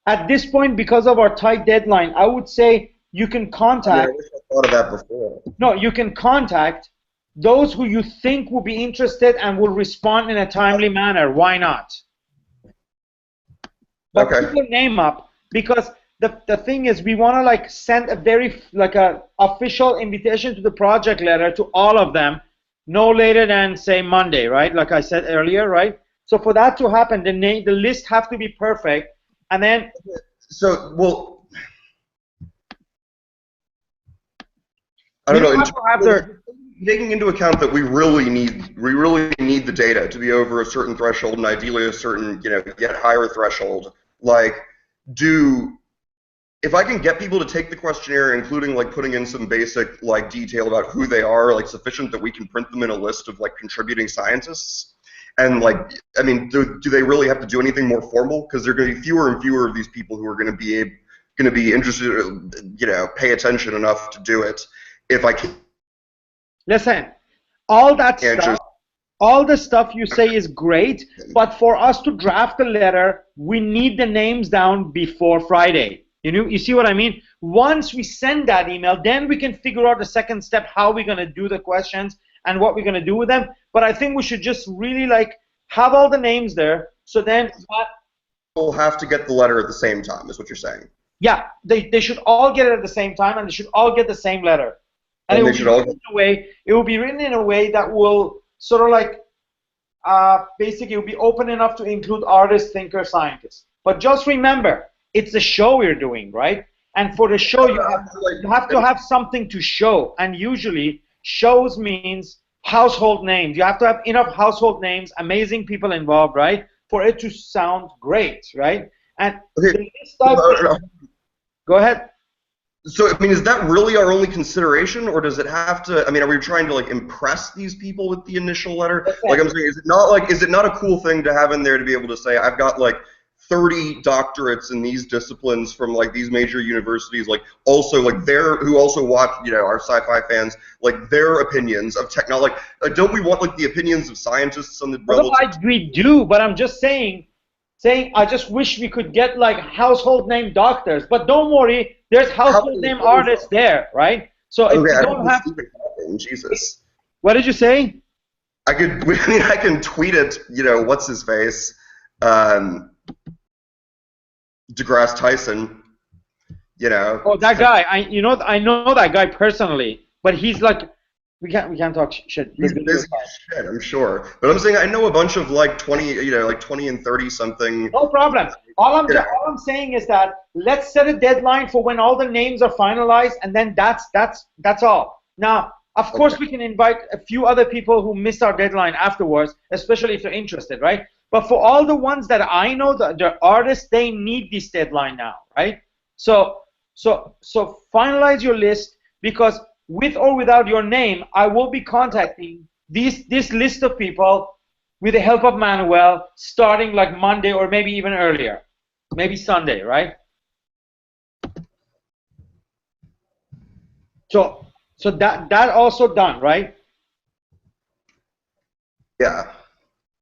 at this point, because of our tight deadline, I would say you can contact. Yeah, I wish I thought of that before. No, you can contact those who you think will be interested and will respond in a timely manner. Why not? But okay. Put your name up, because the thing is, we want to like send a very like a official invitation to the project letter to all of them, no later than say Monday, right? Like I said earlier, right? So for that to happen, the list have to be perfect, and then. So well, I don't know. Taking into account that we really need the data to be over a certain threshold, and ideally a certain, you know, yet higher threshold. Like, if I can get people to take the questionnaire, including like putting in some basic like detail about who they are, like sufficient that we can print them in a list of like contributing scientists, and like, I mean, do they really have to do anything more formal? Because there are going to be fewer and fewer of these people who are going to be interested, you know, pay attention enough to do it. If I can. Listen, all that stuff, all the stuff you say is great, but for us to draft the letter, we need the names down before Friday. You see what I mean? Once we send that email, then we can figure out the second step, how we're going to do the questions and what we're going to do with them. But I think we should just really like have all the names there. So then we'll have to get the letter at the same time, is what you're saying. Yeah, they should all get it at the same time, and they should all get the same letter. And it will be written in a way that will sort of like, basically, it will be open enough to include artists, thinkers, scientists. But just remember, it's a show we're doing, right? And for the show, you have to have something to show. And usually, shows means household names. You have to have enough household names, amazing people involved, right, for it to sound great, right? And Okay. Go ahead. So, I mean, is that really our only consideration, or does it have to? I mean, are we trying to like impress these people with the initial letter? Like, I'm saying, is it not a cool thing to have in there to be able to say, I've got like 30 doctorates in these disciplines from like these major universities, like also like who also watch, our sci-fi fans, like their opinions of technology. Don't we want like the opinions of scientists on the relative? We do, but I'm just saying I just wish we could get like household name doctors, but don't worry, there's household name artists there, right? So if you don't have, Jesus. What did you say? I can tweet it. What's his face, deGrasse Tyson. Oh, that guy. I know that guy personally, but he's like. We can't talk shit. He's busy as shit, I'm sure. But I'm saying I know a bunch of like 20, like 20 and 30 something. No problem. All I'm saying is that let's set a deadline for when all the names are finalized, and then that's all. Now, of course, we can invite a few other people who missed our deadline afterwards, especially if they're interested, right? But for all the ones that I know, the artists, they need this deadline now, right? So finalize your list, because with or without your name, I will be contacting this list of people with the help of Manuel, starting like Monday or maybe even earlier, maybe Sunday, right? So that also done, right? Yeah.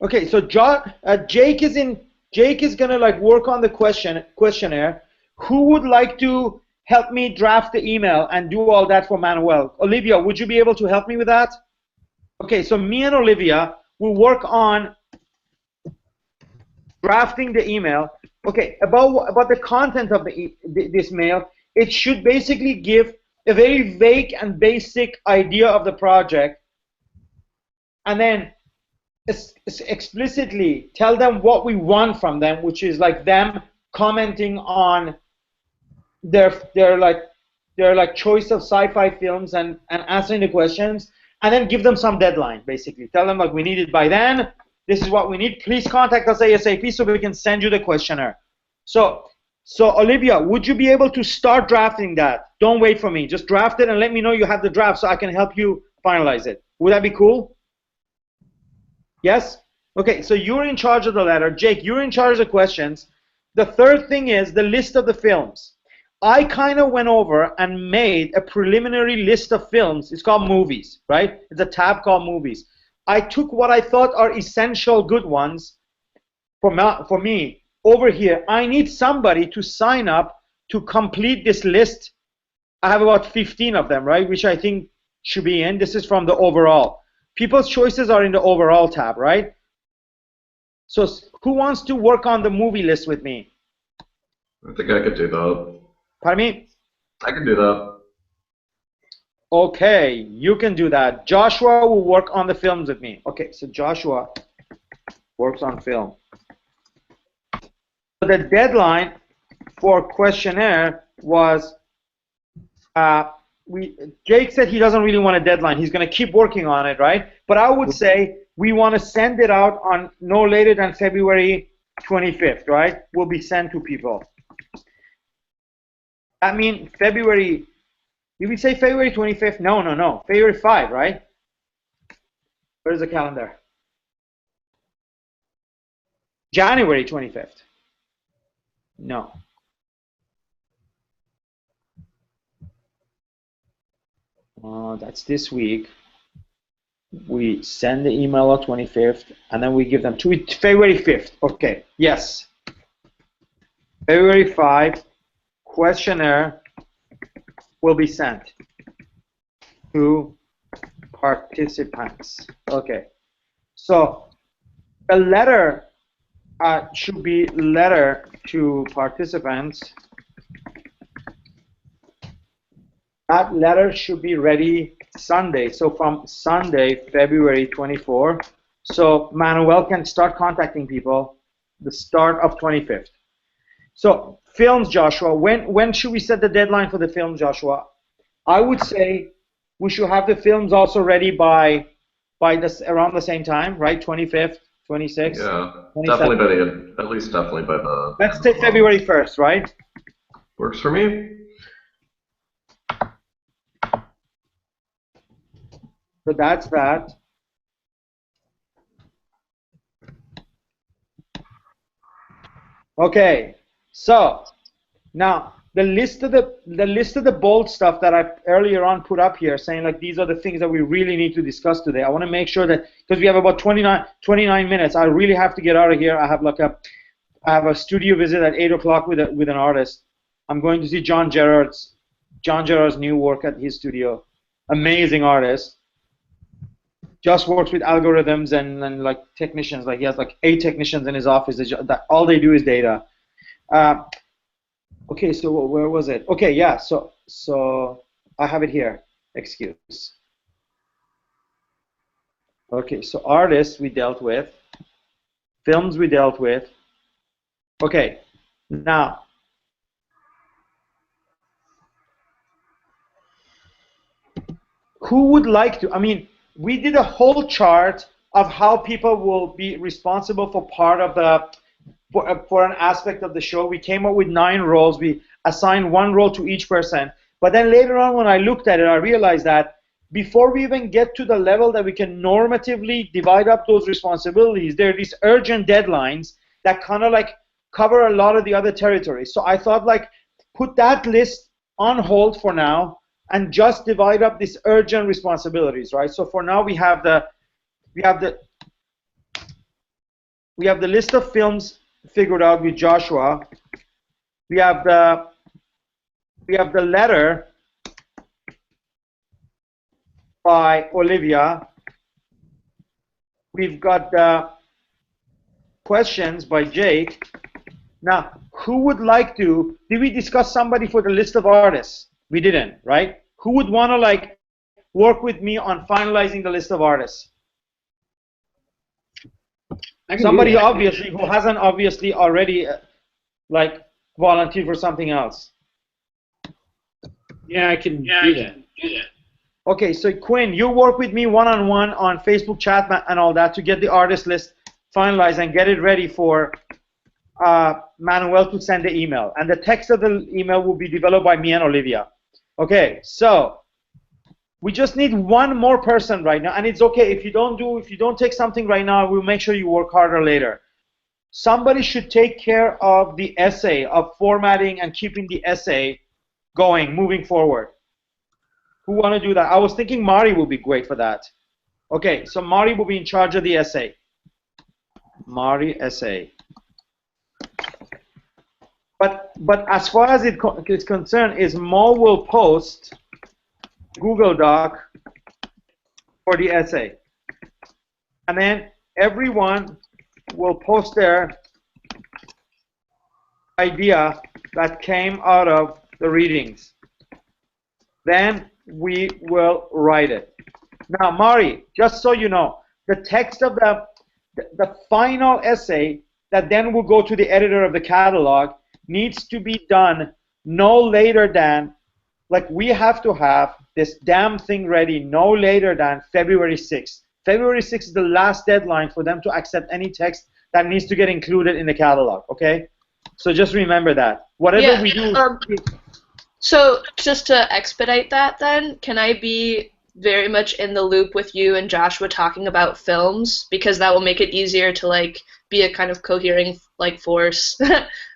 Okay, so Jake is gonna like work on the questionnaire. Who would like to help me draft the email and do all that for Manuel? Olivia, would you be able to help me with that? Okay, so me and Olivia will work on drafting the email. Okay, about the content of this mail, it should basically give a very vague and basic idea of the project, and then explicitly tell them what we want from them, which is like them commenting on their choice of sci-fi films and answering the questions, and then give them some deadline. Basically, tell them like, we need it by then. This is what we need. Please contact us ASAP so we can send you the questionnaire. So Olivia, would you be able to start drafting that? Don't wait for me. Just draft it and let me know you have the draft so I can help you finalize it. Would that be cool? Yes? Okay, so you're in charge of the letter. Jake, you're in charge of the questions. The third thing is the list of the films. I kind of went over and made a preliminary list of films. It's called movies, right? It's a tab called movies. I took what I thought are essential good ones for me over here. I need somebody to sign up to complete this list. I have about 15 of them, right, which I think should be in. This is from the overall. People's choices are in the overall tab, right? So who wants to work on the movie list with me? I think I could do that. Pardon me? I can do that. Okay, you can do that. Joshua will work on the films with me. Okay, so Joshua works on film. So the deadline for questionnaire was, Jake said he doesn't really want a deadline. He's going to keep working on it, right? But I would say we want to send it out on no later than February 25th, right? Will be sent to people. I mean, February, did we say February 25th? No. February 5, right? Where's the calendar? January 25th. No. That's this week. We send the email on 25th, and then we give them February 5th. Okay, yes. February 5. Questionnaire will be sent to participants. Okay, so a letter should be letter to participants. That letter should be ready Sunday. So from Sunday, February 24. So Manuel can start contacting people the start of 25th. So films, Joshua, when should we set the deadline for the films, Joshua? I would say we should have the films also ready by by this around the same time, right? 25th, 26th, Yeah, 27th. definitely by the at least definitely by the. Let's say February 1st, right? Works for me. So that's that. Okay, so now the list of the bold stuff that I earlier on put up here, saying like these are the things that we really need to discuss today. I want to make sure that because we have about 29 minutes, I really have to get out of here. I have a studio visit at 8 o'clock with an artist. I'm going to see John Gerard's new work at his studio. Amazing artist. Just works with algorithms and like technicians. Like he has like 8 technicians in his office. That all they do is data. Okay, so where was it? Okay, yeah. So I have it here. Excuse. Okay, so artists we dealt with, films we dealt with. Okay, now who would like to? I mean, we did a whole chart of how people will be responsible for part of the for an aspect of the show. We came up with 9 roles. We assigned 1 role to each person. But then later on, when I looked at it, I realized that before we even get to the level that we can normatively divide up those responsibilities, there are these urgent deadlines that kind of like cover a lot of the other territories. So I thought like put that list on hold for now and just divide up these urgent responsibilities, right? So for now we have the list of films figured out with Joshua. We have the letter by Olivia. We've got the questions by Jake. Now, who would like to? Did we discuss somebody for the list of artists? We didn't, right? Who would want to like work with me on finalizing the list of artists? Somebody obviously who hasn't obviously already like volunteered for something else. Yeah, I can do that. Okay, so Quinn, you work with me one-on-one on Facebook chat and all that to get the artist list finalized and get it ready for Manuel to send the email. And the text of the email will be developed by me and Olivia. Okay, so we just need 1 more person right now, and it's okay if you don't take something right now. We'll make sure you work harder later. Somebody should take care of the essay, of formatting and keeping the essay going, moving forward. Who want to do that? I was thinking Mari will be great for that. Okay, so Mari will be in charge of the essay. Mari essay. But as far as it is concerned, is Mo will post Google Doc for the essay, and then everyone will post their idea that came out of the readings. Then we will write it. Now, Mari, just so you know, the text of the final essay that then will go to the editor of the catalog needs to be done no later than, like we have to have this damn thing ready no later than February 6th. February 6th is the last deadline for them to accept any text that needs to get included in the catalog, okay? So just remember that. Whatever we do... So just to expedite that then, can I be very much in the loop with you and Joshua talking about films? Because that will make it easier to like be a kind of cohering like force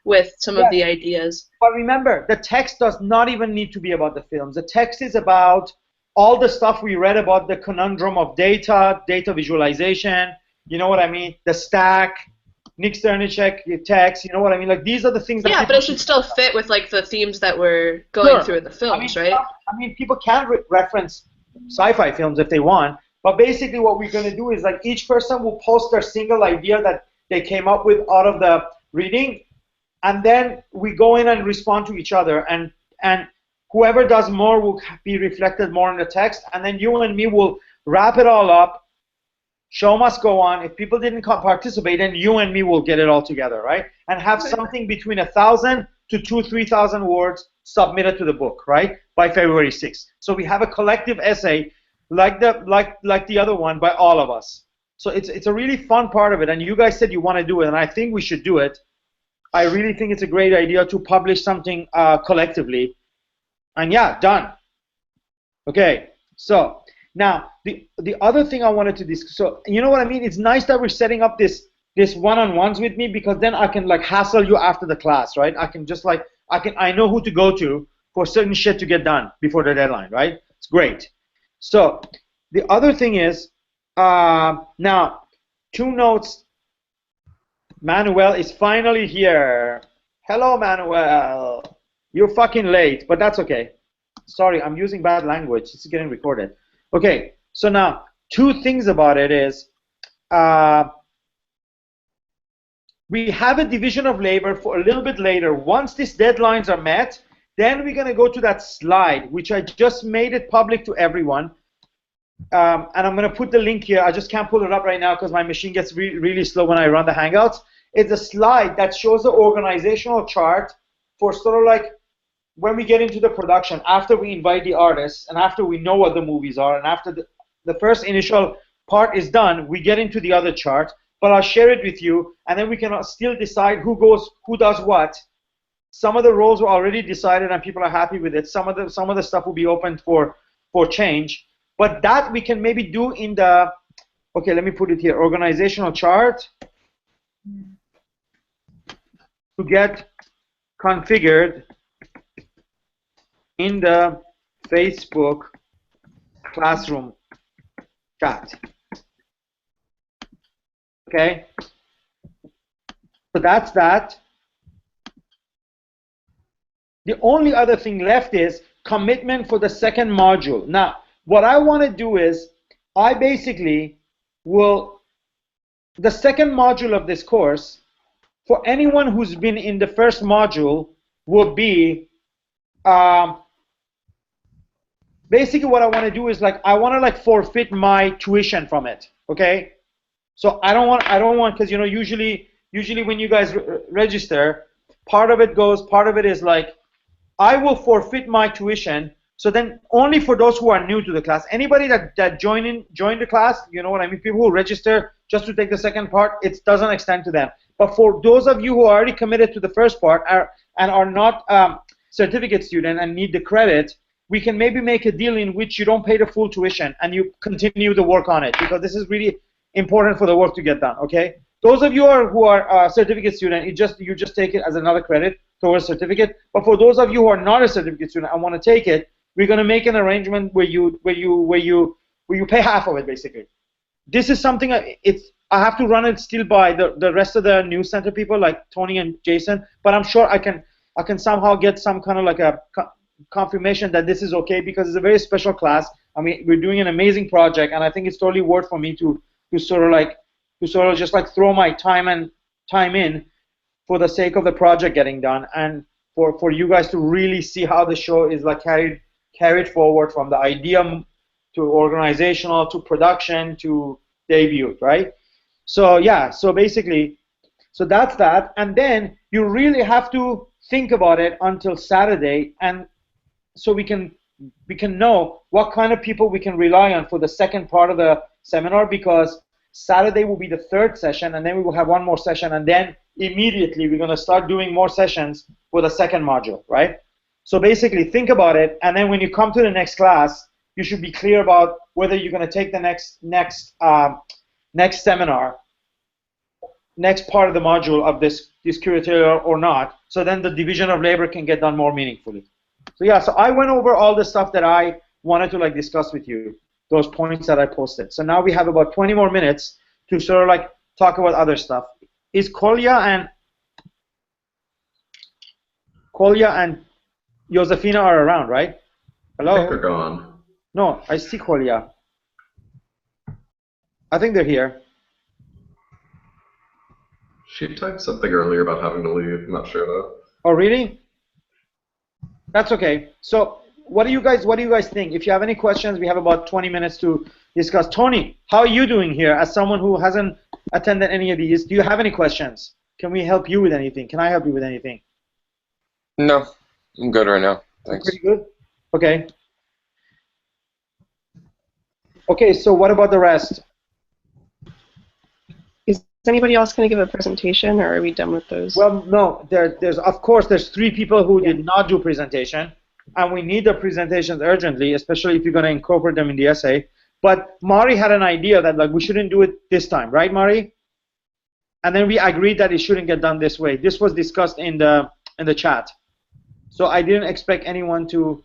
with some of the ideas. But remember, the text does not even need to be about the films. The text is about all the stuff we read about the conundrum of data visualization, you know what I mean? The stack, Nick Sternicek text, you know what I mean? Like these are the things that but it should still fit with like the themes that we're going through in the films, right? I mean, people can reference sci-fi films if they want, but basically what we're going to do is like each person will post their single idea that they came up with out of the reading, and then we go in and respond to each other, and whoever does more will be reflected more in the text, and then you and me will wrap it all up. Show must go on. If people didn't participate, then you and me will get it all together, right? And have something between 1,000 to 2,000-3,000 words submitted to the book, right? By February 6th. So we have a collective essay like the other one by all of us. So it's a really fun part of it, and you guys said you want to do it, and I think we should do it. I really think it's a great idea to publish something collectively. And yeah, done. Okay, so now the other thing I wanted to discuss. So you know what I mean? It's nice that we're setting up this one-on-ones with me, because then I can like hassle you after the class, right? I can just like I know who to go to for certain shit to get done before the deadline, right? It's great. So the other thing is now 2 notes. Manuel is finally here. Hello, Manuel. You're fucking late, but that's okay. Sorry, I'm using bad language. This is getting recorded. Okay, so now 2 things about it is we have a division of labor for a little bit later. Once these deadlines are met, then we're going to go to that slide, which I just made it public to everyone. And I'm going to put the link here. I just can't pull it up right now because my machine gets really slow when I run the Hangouts. It's a slide that shows the organizational chart for sort of like when we get into the production, after we invite the artists and after we know what the movies are, and after the first initial part is done, we get into the other chart. But I'll share it with you, and then we can still decide who does what. Some of the roles were already decided and people are happy with it. Some of the stuff will be open for change. But that we can maybe do in the, okay, let me put it here, organizational chart to get configured in the Facebook classroom chat. Okay, so that's that. The only other thing left is commitment for the second module. Now, what I want to do is I basically will, the second module of this course, for anyone who's been in the first module, will be basically what I want to do is like I want to like forfeit my tuition from it. Okay, so I don't want because you know usually when you guys register, part of it is like I will forfeit my tuition. So then only for those who are new to the class, anybody that joined the class, you know what I mean, people who register just to take the second part, it doesn't extend to them. But for those of you who are already committed to the first part and are not certificate student and need the credit, we can maybe make a deal in which you don't pay the full tuition and you continue the work on it, because this is really important for the work to get done. Okay, those of you who are certificate student, you just take it as another credit towards certificate. But for those of you who are not a certificate student and want to take it, we're going to make an arrangement where you pay half of it basically. This is something I have to run it still by the rest of the news center people like Tony and Jason, but I'm sure I can somehow get some kind of like a confirmation that this is okay, because it's a very special class. I mean, we're doing an amazing project, and I think it's totally worth for me to sort of just like throw my time in for the sake of the project getting done, and for you guys to really see how the show is like carried forward from the idea to organizational to production to debut, right? So yeah, so basically, so that's that, and then you really have to think about it until Saturday, and so we can know what kind of people we can rely on for the second part of the seminar, because Saturday will be the third session, and then we will have one more session, and then immediately we're going to start doing more sessions for the second module, right? So basically think about it, and then when you come to the next class, you should be clear about whether you're going to take the next seminar, next part of the module of this curatorial or not, so then the division of labor can get done more meaningfully. So yeah, so I went over all the stuff that I wanted to like discuss with you, those points that I posted. So now we have about 20 more minutes to sort of like talk about other stuff. Is Kolya and Josefina are around, right? Hello? I think they're gone. No, I see Kolya. I think they're here. She typed something earlier about having to leave. I'm not sure though. Oh, really? That's okay. So what do you guys think? If you have any questions, we have about 20 minutes to discuss. Tony, how are you doing here as someone who hasn't attended any of these? Do you have any questions? Can we help you with anything? Can I help you with anything? No, I'm good right now. Thanks. Pretty good? Okay. Okay, so what about the rest? Is anybody else going to give a presentation, or are we done with those? Well, no. There's 3 people who did not do presentation, and we need the presentations urgently, especially if you're going to incorporate them in the essay. But Mari had an idea that like we shouldn't do it this time, right, Mari? And then we agreed that it shouldn't get done this way. This was discussed in the chat. So I didn't expect anyone to.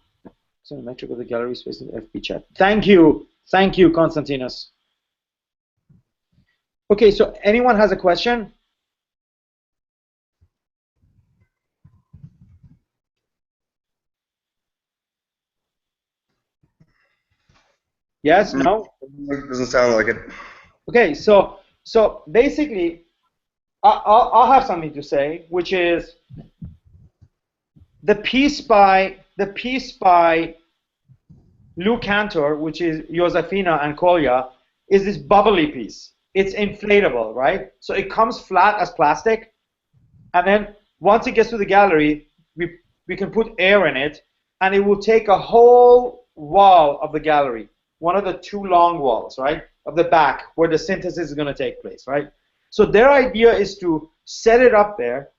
So the metric of the gallery space in the FB chat. Thank you, Konstantinos. Okay, so anyone has a question? Yes? No? It doesn't sound like it. Okay, so basically, I'll have something to say, which is the piece by Lou Cantor, which is Josefina and Kolya, is this bubbly piece. It's inflatable, right? So it comes flat as plastic, and then once it gets to the gallery, we can put air in it, and it will take a whole wall of the gallery, one of the 2 long walls, right, of the back where the synthesis is going to take place, right? So their idea is to set it up there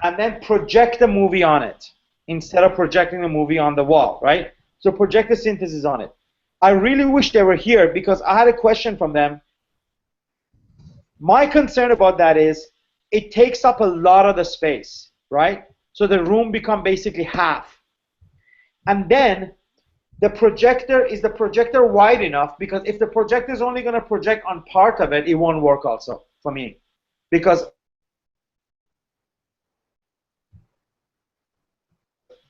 and then project the movie on it instead of projecting the movie on the wall, right? So project the synthesis on it. I really wish they were here because I had a question from them. My concern about that is it takes up a lot of the space, right? So the room becomes basically half. And then the projector wide enough? Because if the projector is only going to project on part of it, it won't work also for me. Because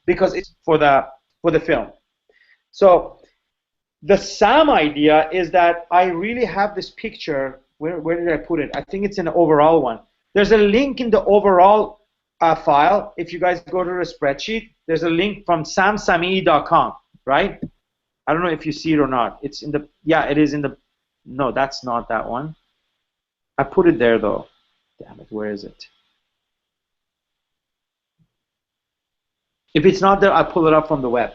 it's for the film. So the SAM idea is that I really have this picture. Where did I put it? I think it's in the overall one. There's a link in the overall file. If you guys go to the spreadsheet, there's a link from samsamee.com, right? I don't know if you see it or not. It's in the, yeah, it is in the, no, that's not that one. I put it there though. Damn it, where is it? If it's not there, I'll pull it up from the web.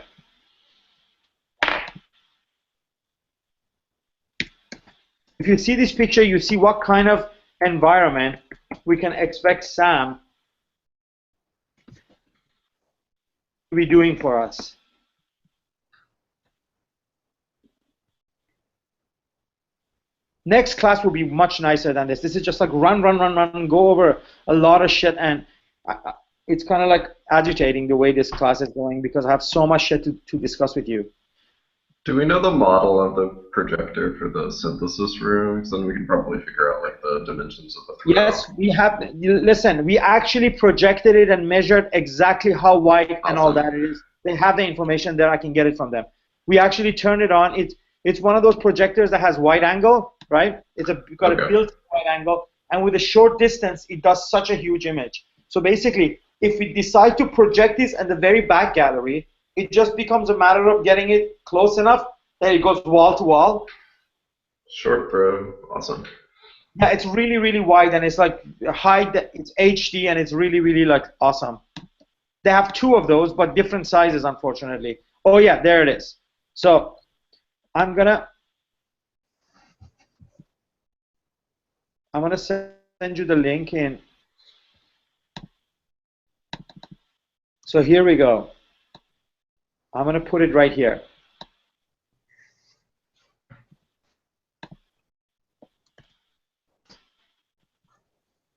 If you see this picture, you see what kind of environment we can expect Sam to be doing for us. Next class will be much nicer than this. This is just like run, go over a lot of shit, and it's kind of like agitating the way this class is going because I have so much shit to discuss with you. Do we know the model of the projector for the synthesis rooms? Then we can probably figure out like the dimensions of the throw. Yes, we have. Listen, we actually projected it and measured exactly how wide and all that it is. They have the information there. I can get it from them. We actually turned it on. It's one of those projectors that has wide angle, right? You've got a built wide angle, and with a short distance, it does such a huge image. So basically, if we decide to project this at the very back gallery, it just becomes a matter of getting it close enough that it goes wall to wall. Short throw, awesome. Yeah, it's really, really wide, and it's like it's HD, and it's really, really like awesome. They have 2 of those, but different sizes, unfortunately. Oh yeah, there it is. So I'm gonna send you the link in. So here we go. I'm going to put it right here.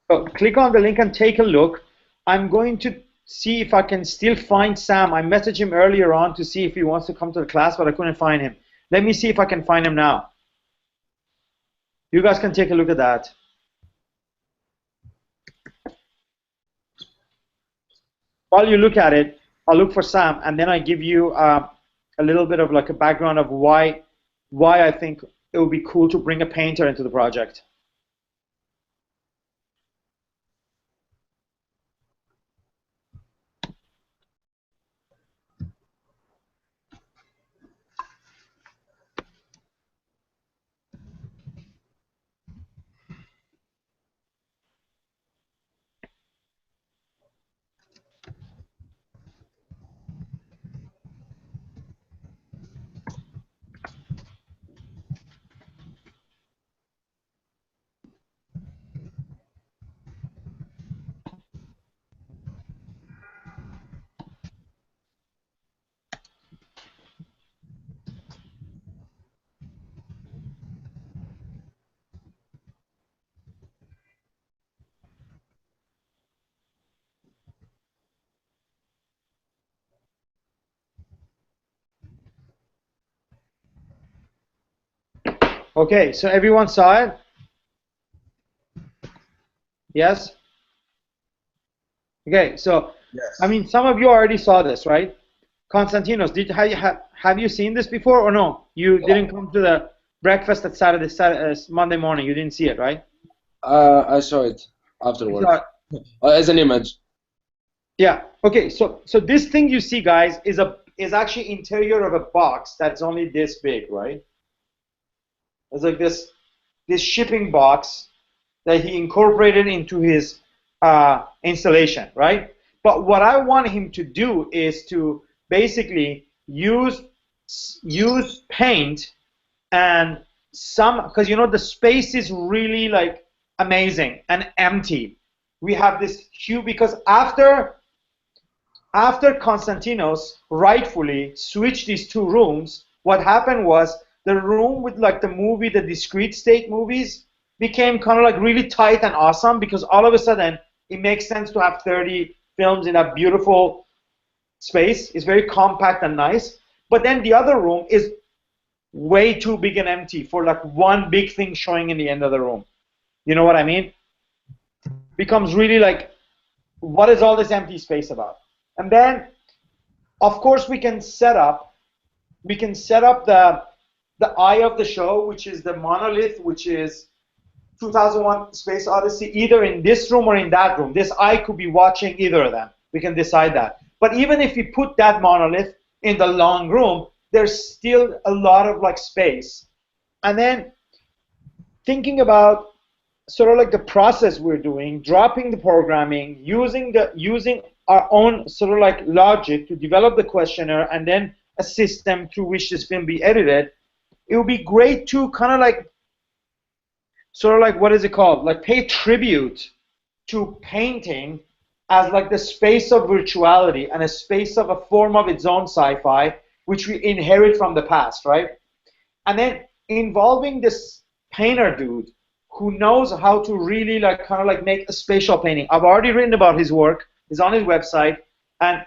So click on the link and take a look. I'm going to see if I can still find Sam. I messaged him earlier on to see if he wants to come to the class, but I couldn't find him. Let me see if I can find him now. You guys can take a look at that. While you look at it, I'll look for Sam, and then I give you a little bit of like a background of why I think it would be cool to bring a painter into the project. Okay, so everyone saw it? Yes? Okay, so Yes. I mean, some of you already saw this, right? Konstantinos, have you seen this before or no? You didn't come to the breakfast at Monday morning. You didn't see it, right? I saw it afterwards as an image. Yeah. Okay. So this thing you see, guys, is actually interior of a box that's only this big, right? It's like this shipping box that he incorporated into his installation, right? But what I want him to do is to basically use paint and because you know the space is really like amazing and empty. We have this huge because after Konstantinos rightfully switched these two rooms, what happened was the room with like the discrete state movies became kind of like really tight and awesome because all of a sudden it makes sense to have 30 films in a beautiful space. It's very compact and nice. But then the other room is way too big and empty for like one big thing showing in the end of the room. You know what I mean? Becomes really like, what is all this empty space about? And then, of course, we can set up the eye of the show, which is the monolith, which is 2001: Space Odyssey, either in this room or in that room. This eye could be watching either of them. We can decide that. But even if we put that monolith in the long room, there's still a lot of like space. And then thinking about sort of like the process we're doing, dropping the programming, using our own sort of like logic to develop the questionnaire and then a system through which this film be edited, it would be great to kind of like sort of like, what is it called? Like pay tribute to painting as like the space of virtuality and a space of a form of its own sci-fi, which we inherit from the past, right? And then involving this painter dude who knows how to really like kind of like make a spatial painting. I've already written about his work. It's on his website, and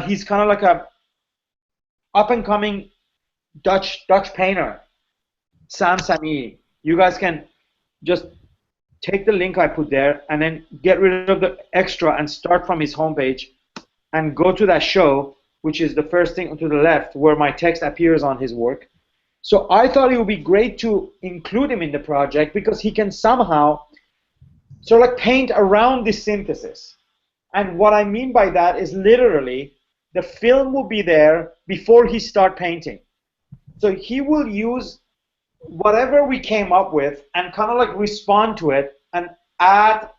he's kind of like a up-and-coming Dutch painter, Sam Sami. You guys can just take the link I put there and then get rid of the extra and start from his homepage and go to that show, which is the first thing to the left where my text appears on his work. So I thought it would be great to include him in the project because he can somehow sort of like paint around this synthesis. And what I mean by that is literally the film will be there before he start painting. So he will use whatever we came up with and kind of like respond to it and add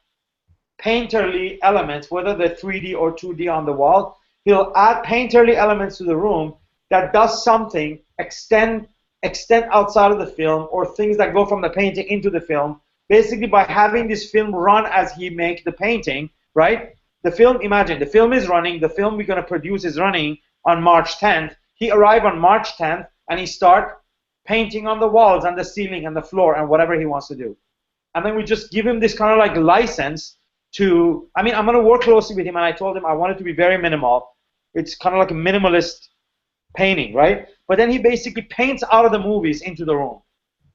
painterly elements, whether they're 3D or 2D on the wall. He'll add painterly elements to the room that does something, extend outside of the film, or things that go from the painting into the film, basically by having this film run as he makes the painting, right? The film, imagine, the film is running, the film we're going to produce is running on March 10th. He arrived on March 10th, and he start painting on the walls and the ceiling and the floor and whatever he wants to do. And then we just give him this kind of like license to, I mean, I'm going to work closely with him, and I told him I want it to be very minimal. It's kind of like a minimalist painting, right? But then he basically paints out of the movies into the room,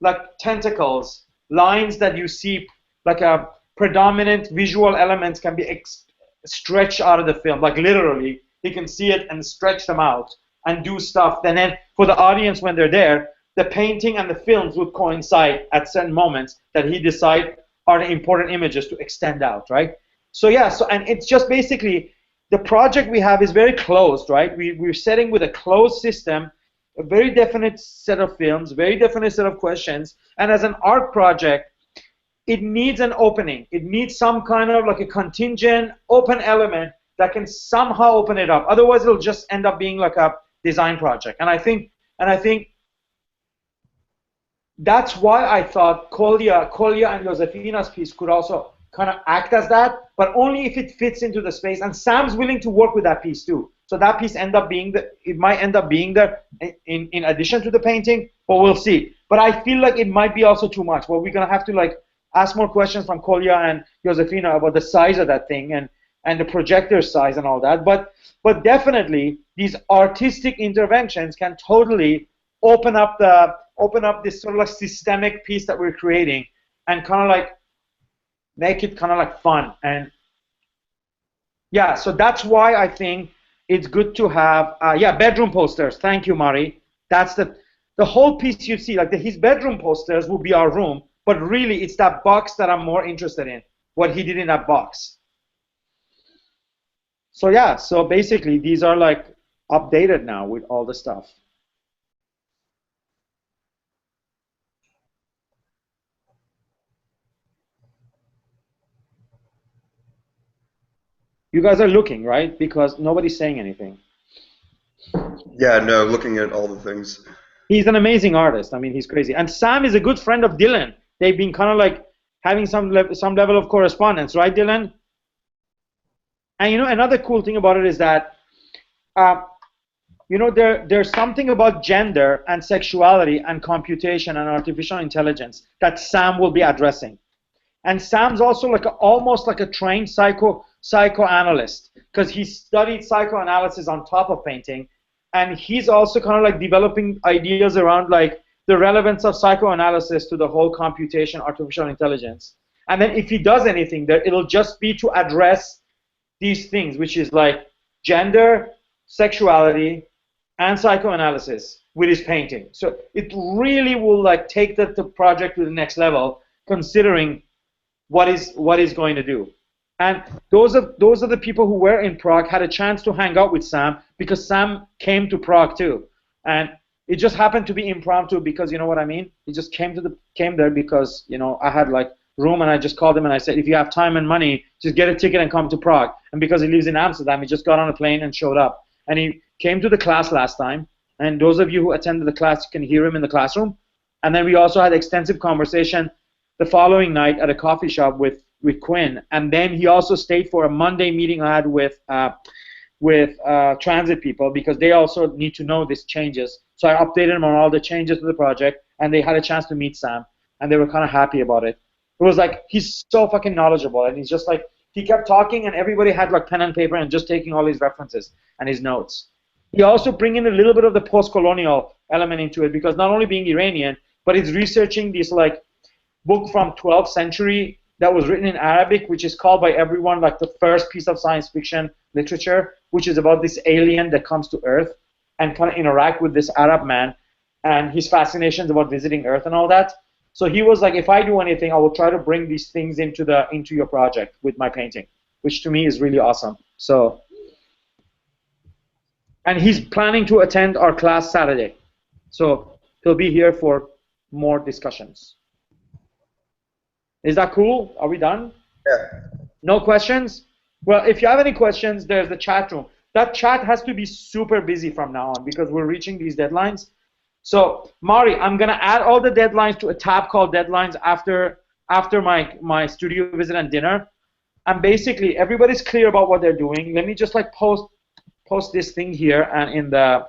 like tentacles, lines that you see, like a predominant visual elements can be stretched out of the film, like literally, he can see it and stretch them out and do stuff. And then for the audience when they're there, the painting and the films would coincide at certain moments that he decide are the important images to extend out, right? So yeah, and it's just basically, the project we have is very closed, right? We're setting with a closed system, a very definite set of films, very definite set of questions, and as an art project, it needs an opening. It needs some kind of like a contingent open element that can somehow open it up. Otherwise, it'll just end up being like a design project. And I think that's why I thought Kolya and Josefina's piece could also kind of act as that, but only if it fits into the space. And Sam's willing to work with that piece too. So that piece it might end up being there in addition to the painting, but we'll see. But I feel like it might be also too much. Well, we're gonna have to like ask more questions from Kolya and Josefina about the size of that thing and the projector size and all that. But definitely these artistic interventions can totally open up open up this sort of like systemic piece that we're creating and kind of like make it kind of like fun. And yeah, so that's why I think it's good to have, bedroom posters. Thank you, Mari. That's the whole piece you see, like his bedroom posters will be our room, but really it's that box that I'm more interested in, what he did in that box. So yeah, so basically these are like updated now with all the stuff. You guys are looking, right? Because nobody's saying anything. Yeah, no, looking at all the things. He's an amazing artist. I mean, he's crazy. And Sam is a good friend of Dylan. They've been kind of like having some level of correspondence, right, Dylan? And you know, another cool thing about it is that, you know, there's something about gender and sexuality and computation and artificial intelligence that Sam will be addressing. And Sam's also like almost like a trained psychoanalyst, because he studied psychoanalysis on top of painting, and he's also kind of like developing ideas around like the relevance of psychoanalysis to the whole computation, artificial intelligence. And then if he does anything there, it'll just be to address these things, which is like gender, sexuality, and psychoanalysis with his painting. So it really will like take the project to the next level, considering what is going to do. And those are the people who were in Prague, had a chance to hang out with Sam, because Sam came to Prague too. And it just happened to be impromptu, because you know what I mean? He just came there because, you know, I had like room, and I just called him and I said, if you have time and money, just get a ticket and come to Prague. And because he lives in Amsterdam, he just got on a plane and showed up. And he came to the class last time. And those of you who attended the class, you can hear him in the classroom. And then we also had extensive conversation the following night at a coffee shop with Quinn. And then he also stayed for a Monday meeting I had with transit people, because they also need to know these changes. So I updated them on all the changes to the project, and they had a chance to meet Sam, and they were kind of happy about it. It was like, he's so fucking knowledgeable, and he's just like, he kept talking, and everybody had like pen and paper and just taking all his references and his notes. He also bring in a little bit of the post-colonial element into it, because not only being Iranian, but he's researching this like book from 12th century that was written in Arabic, which is called by everyone like the first piece of science fiction literature, which is about this alien that comes to Earth and kind of interact with this Arab man, and his fascinations about visiting Earth and all that. So he was like, if I do anything, I will try to bring these things into your project with my painting, which to me is really awesome. So, and he's planning to attend our class Saturday, so he'll be here for more discussions. Is that cool? Are we done? Yeah. No questions? Well, if you have any questions, there's the chat room. That chat has to be super busy from now on, because we're reaching these deadlines. So, Mari, I'm going to add all the deadlines to a tab called Deadlines after my studio visit and dinner. And basically, everybody's clear about what they're doing. Let me just like post this thing here, and in the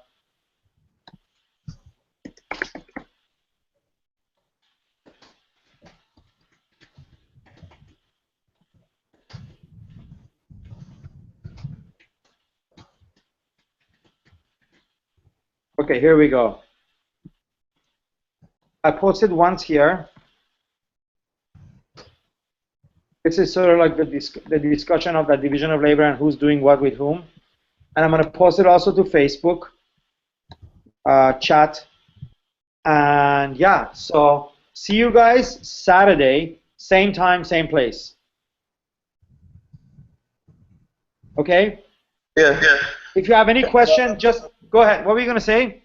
okay, here we go. I posted once here. This is sort of like the discussion of the division of labor and who's doing what with whom. And I'm going to post it also to Facebook chat. And yeah, so see you guys Saturday, same time, same place. Okay? Yeah. If you have any question, just go ahead. What were you going to say?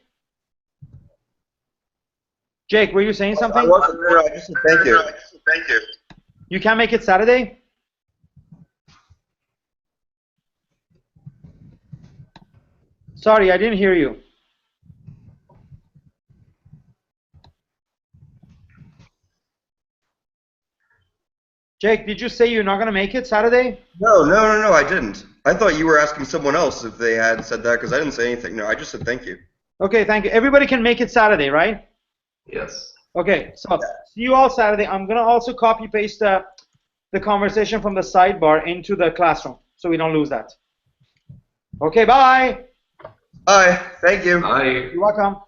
Jake, were you saying something? I wasn't there. I just said thank you. You can't make it Saturday? Sorry, I didn't hear you. Jake, did you say you're not going to make it Saturday? No, I didn't. I thought you were asking someone else if they had said that, because I didn't say anything. No, I just said thank you. Okay, thank you. Everybody can make it Saturday, right? Yes. Okay, so see you all Saturday. I'm going to also copy-paste the conversation from the sidebar into the classroom, so we don't lose that. Okay, bye. Bye. Thank you. Bye. You're welcome.